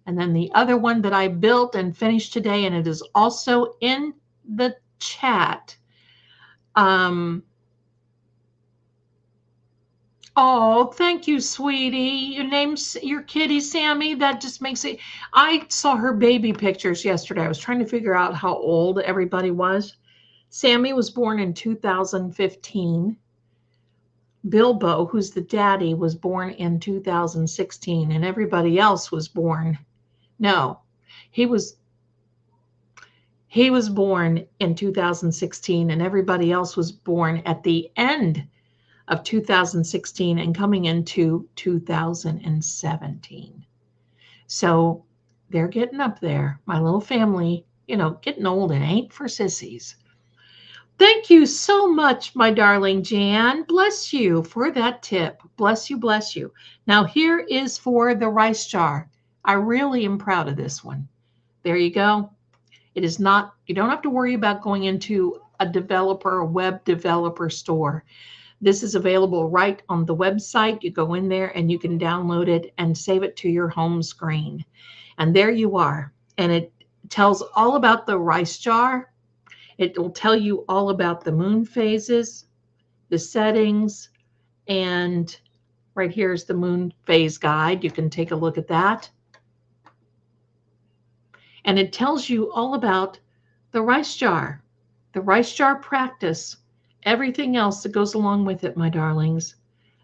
And then the other one that I built and finished today, and it is also in the chat. Oh, thank you, sweetie. Your name's your kitty, Sammy. That just makes it. I saw her baby pictures yesterday. I was trying to figure out how old everybody was. Sammy was born in 2015. Bilbo, who's the daddy, was born in 2016, and everybody else was born. No, he was born in 2016, and everybody else was born at the end of 2016 and coming into 2017. So they're getting up there. My little family, getting old and ain't for sissies. Thank you so much, my darling Jan. Bless you for that tip. Bless you, bless you. Now, here is for the rice jar. I really am proud of this one. There you go. It is not, you don't have to worry about going into a web developer store. This is available right on the website. You go in there and you can download it and save it to your home screen. And there you are. And it tells all about the rice jar. It will tell you all about the moon phases, the settings, and right here is the moon phase guide. You can take a look at that. And it tells you all about the rice jar practice, everything else that goes along with it, my darlings.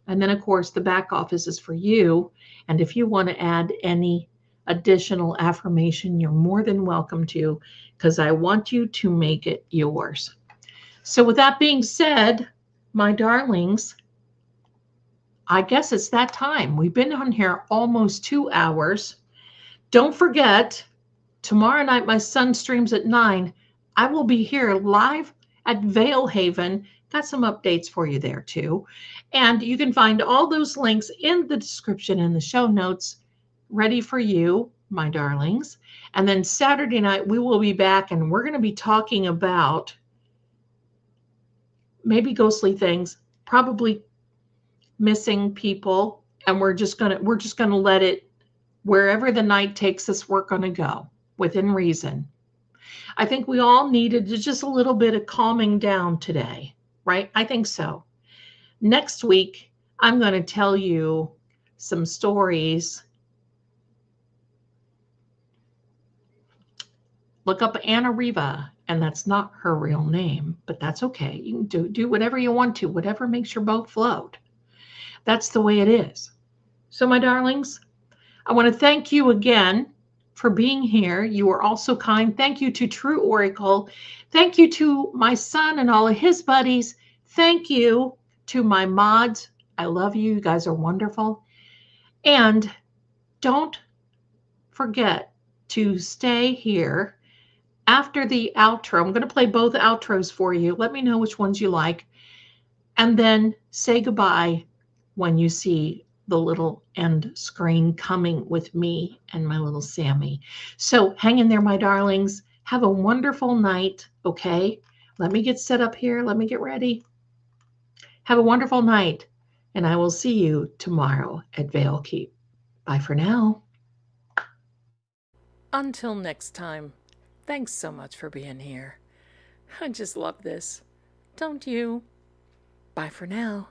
And then, of course, the back office is for you. And if you want to add any additional affirmation, you're more than welcome to, because I want you to make it yours. So with that being said, my darlings, I guess it's that time. We've been on here almost 2 hours. Don't forget, tomorrow night my son streams at 9. I will be here live at Vale Haven. Got some updates for you there too. And you can find all those links in the description and the show notes ready for you, my darlings. And then Saturday night, we will be back and we're going to be talking about maybe ghostly things, probably missing people. And we're just going to let it, wherever the night takes us, we're going to go within reason. I think we all needed just a little bit of calming down today, right? I think so. Next week, I'm going to tell you some stories. Look up Anna Riva, and that's not her real name, but that's okay. You can do whatever you want to, whatever makes your boat float. That's the way it is. So, my darlings, I want to thank you again for being here. You are all so kind. Thank you to True Oracle. Thank you to my son and all of his buddies. Thank you to my mods. I love you. You guys are wonderful. And don't forget to stay here after the outro. I'm going to play both outros for you. Let me know which ones you like. And then say goodbye when you see the little end screen coming with me and my little Sammy. So hang in there, my darlings. Have a wonderful night, okay? Let me get set up here. Let me get ready. Have a wonderful night, and I will see you tomorrow at Vale Keep. Bye for now. Until next time, thanks so much for being here. I just love this. Don't you? Bye for now.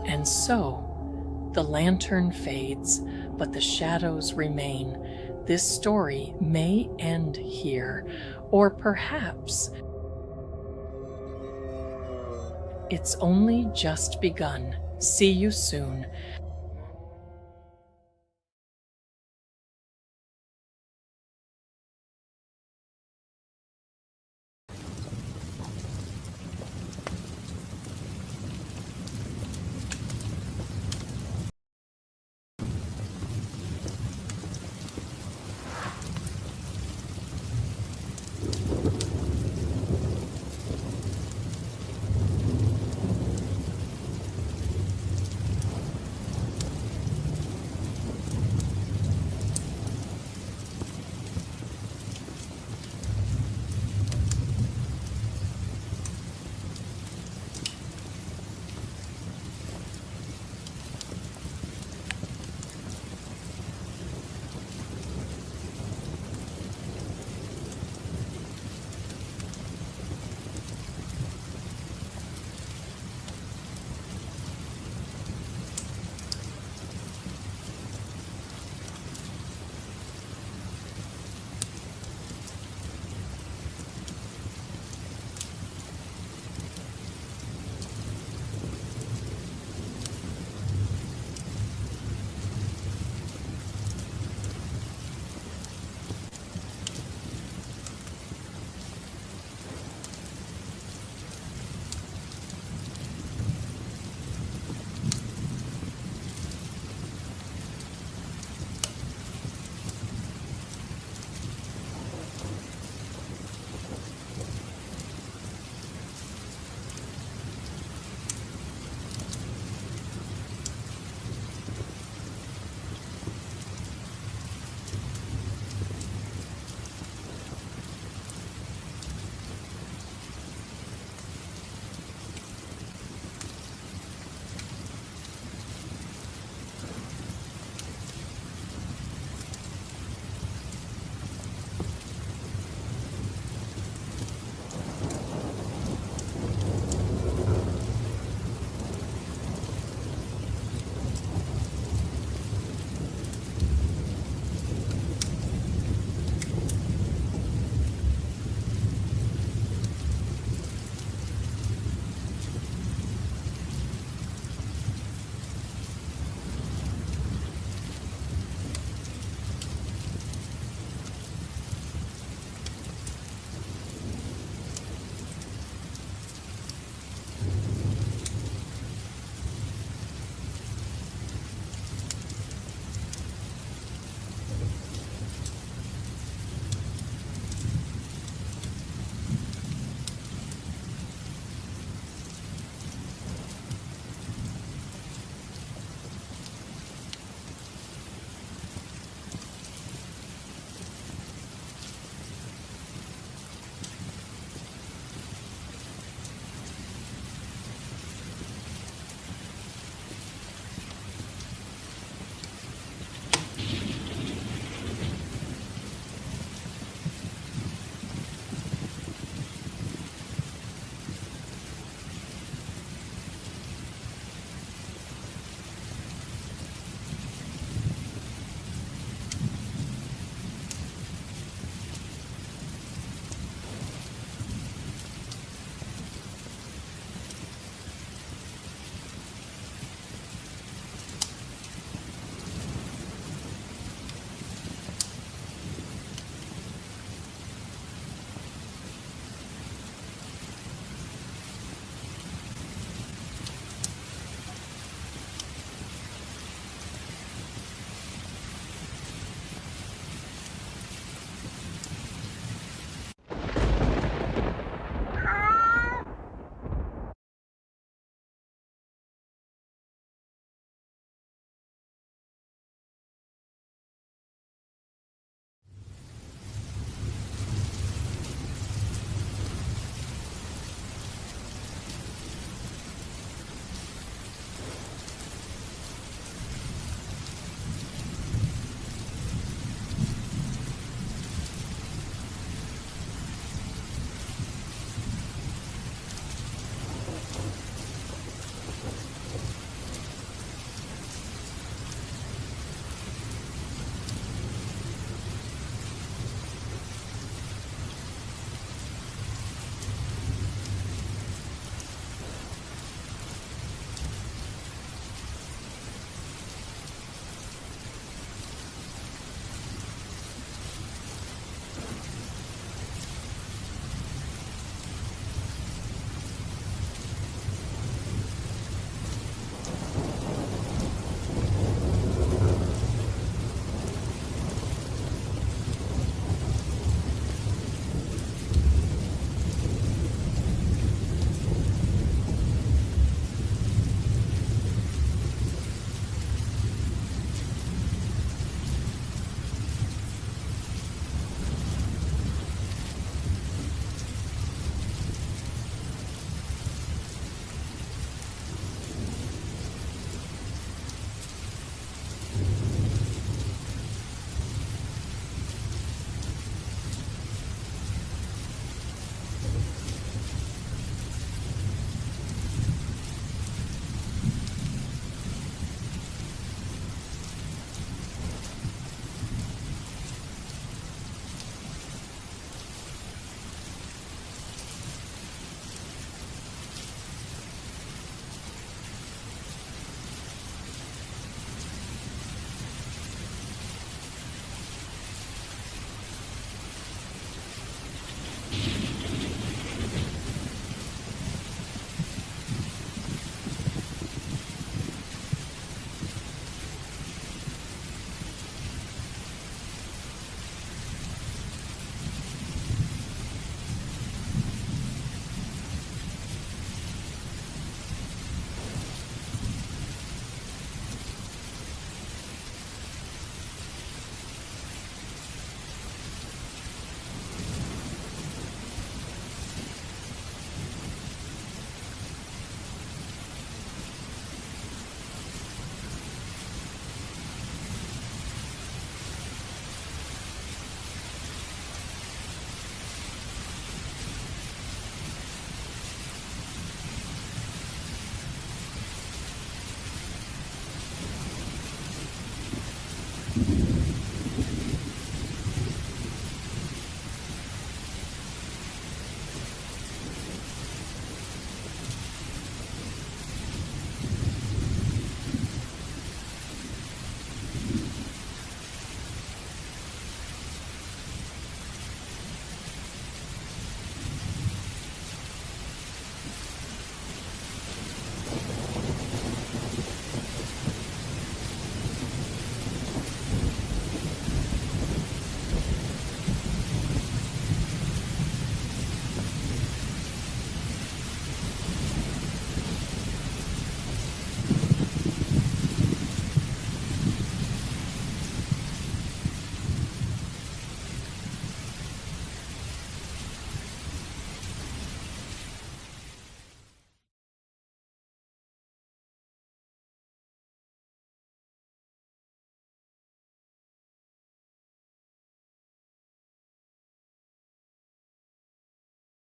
And so, the lantern fades, but the shadows remain. This story may end here, or perhaps it's only just begun. See you soon.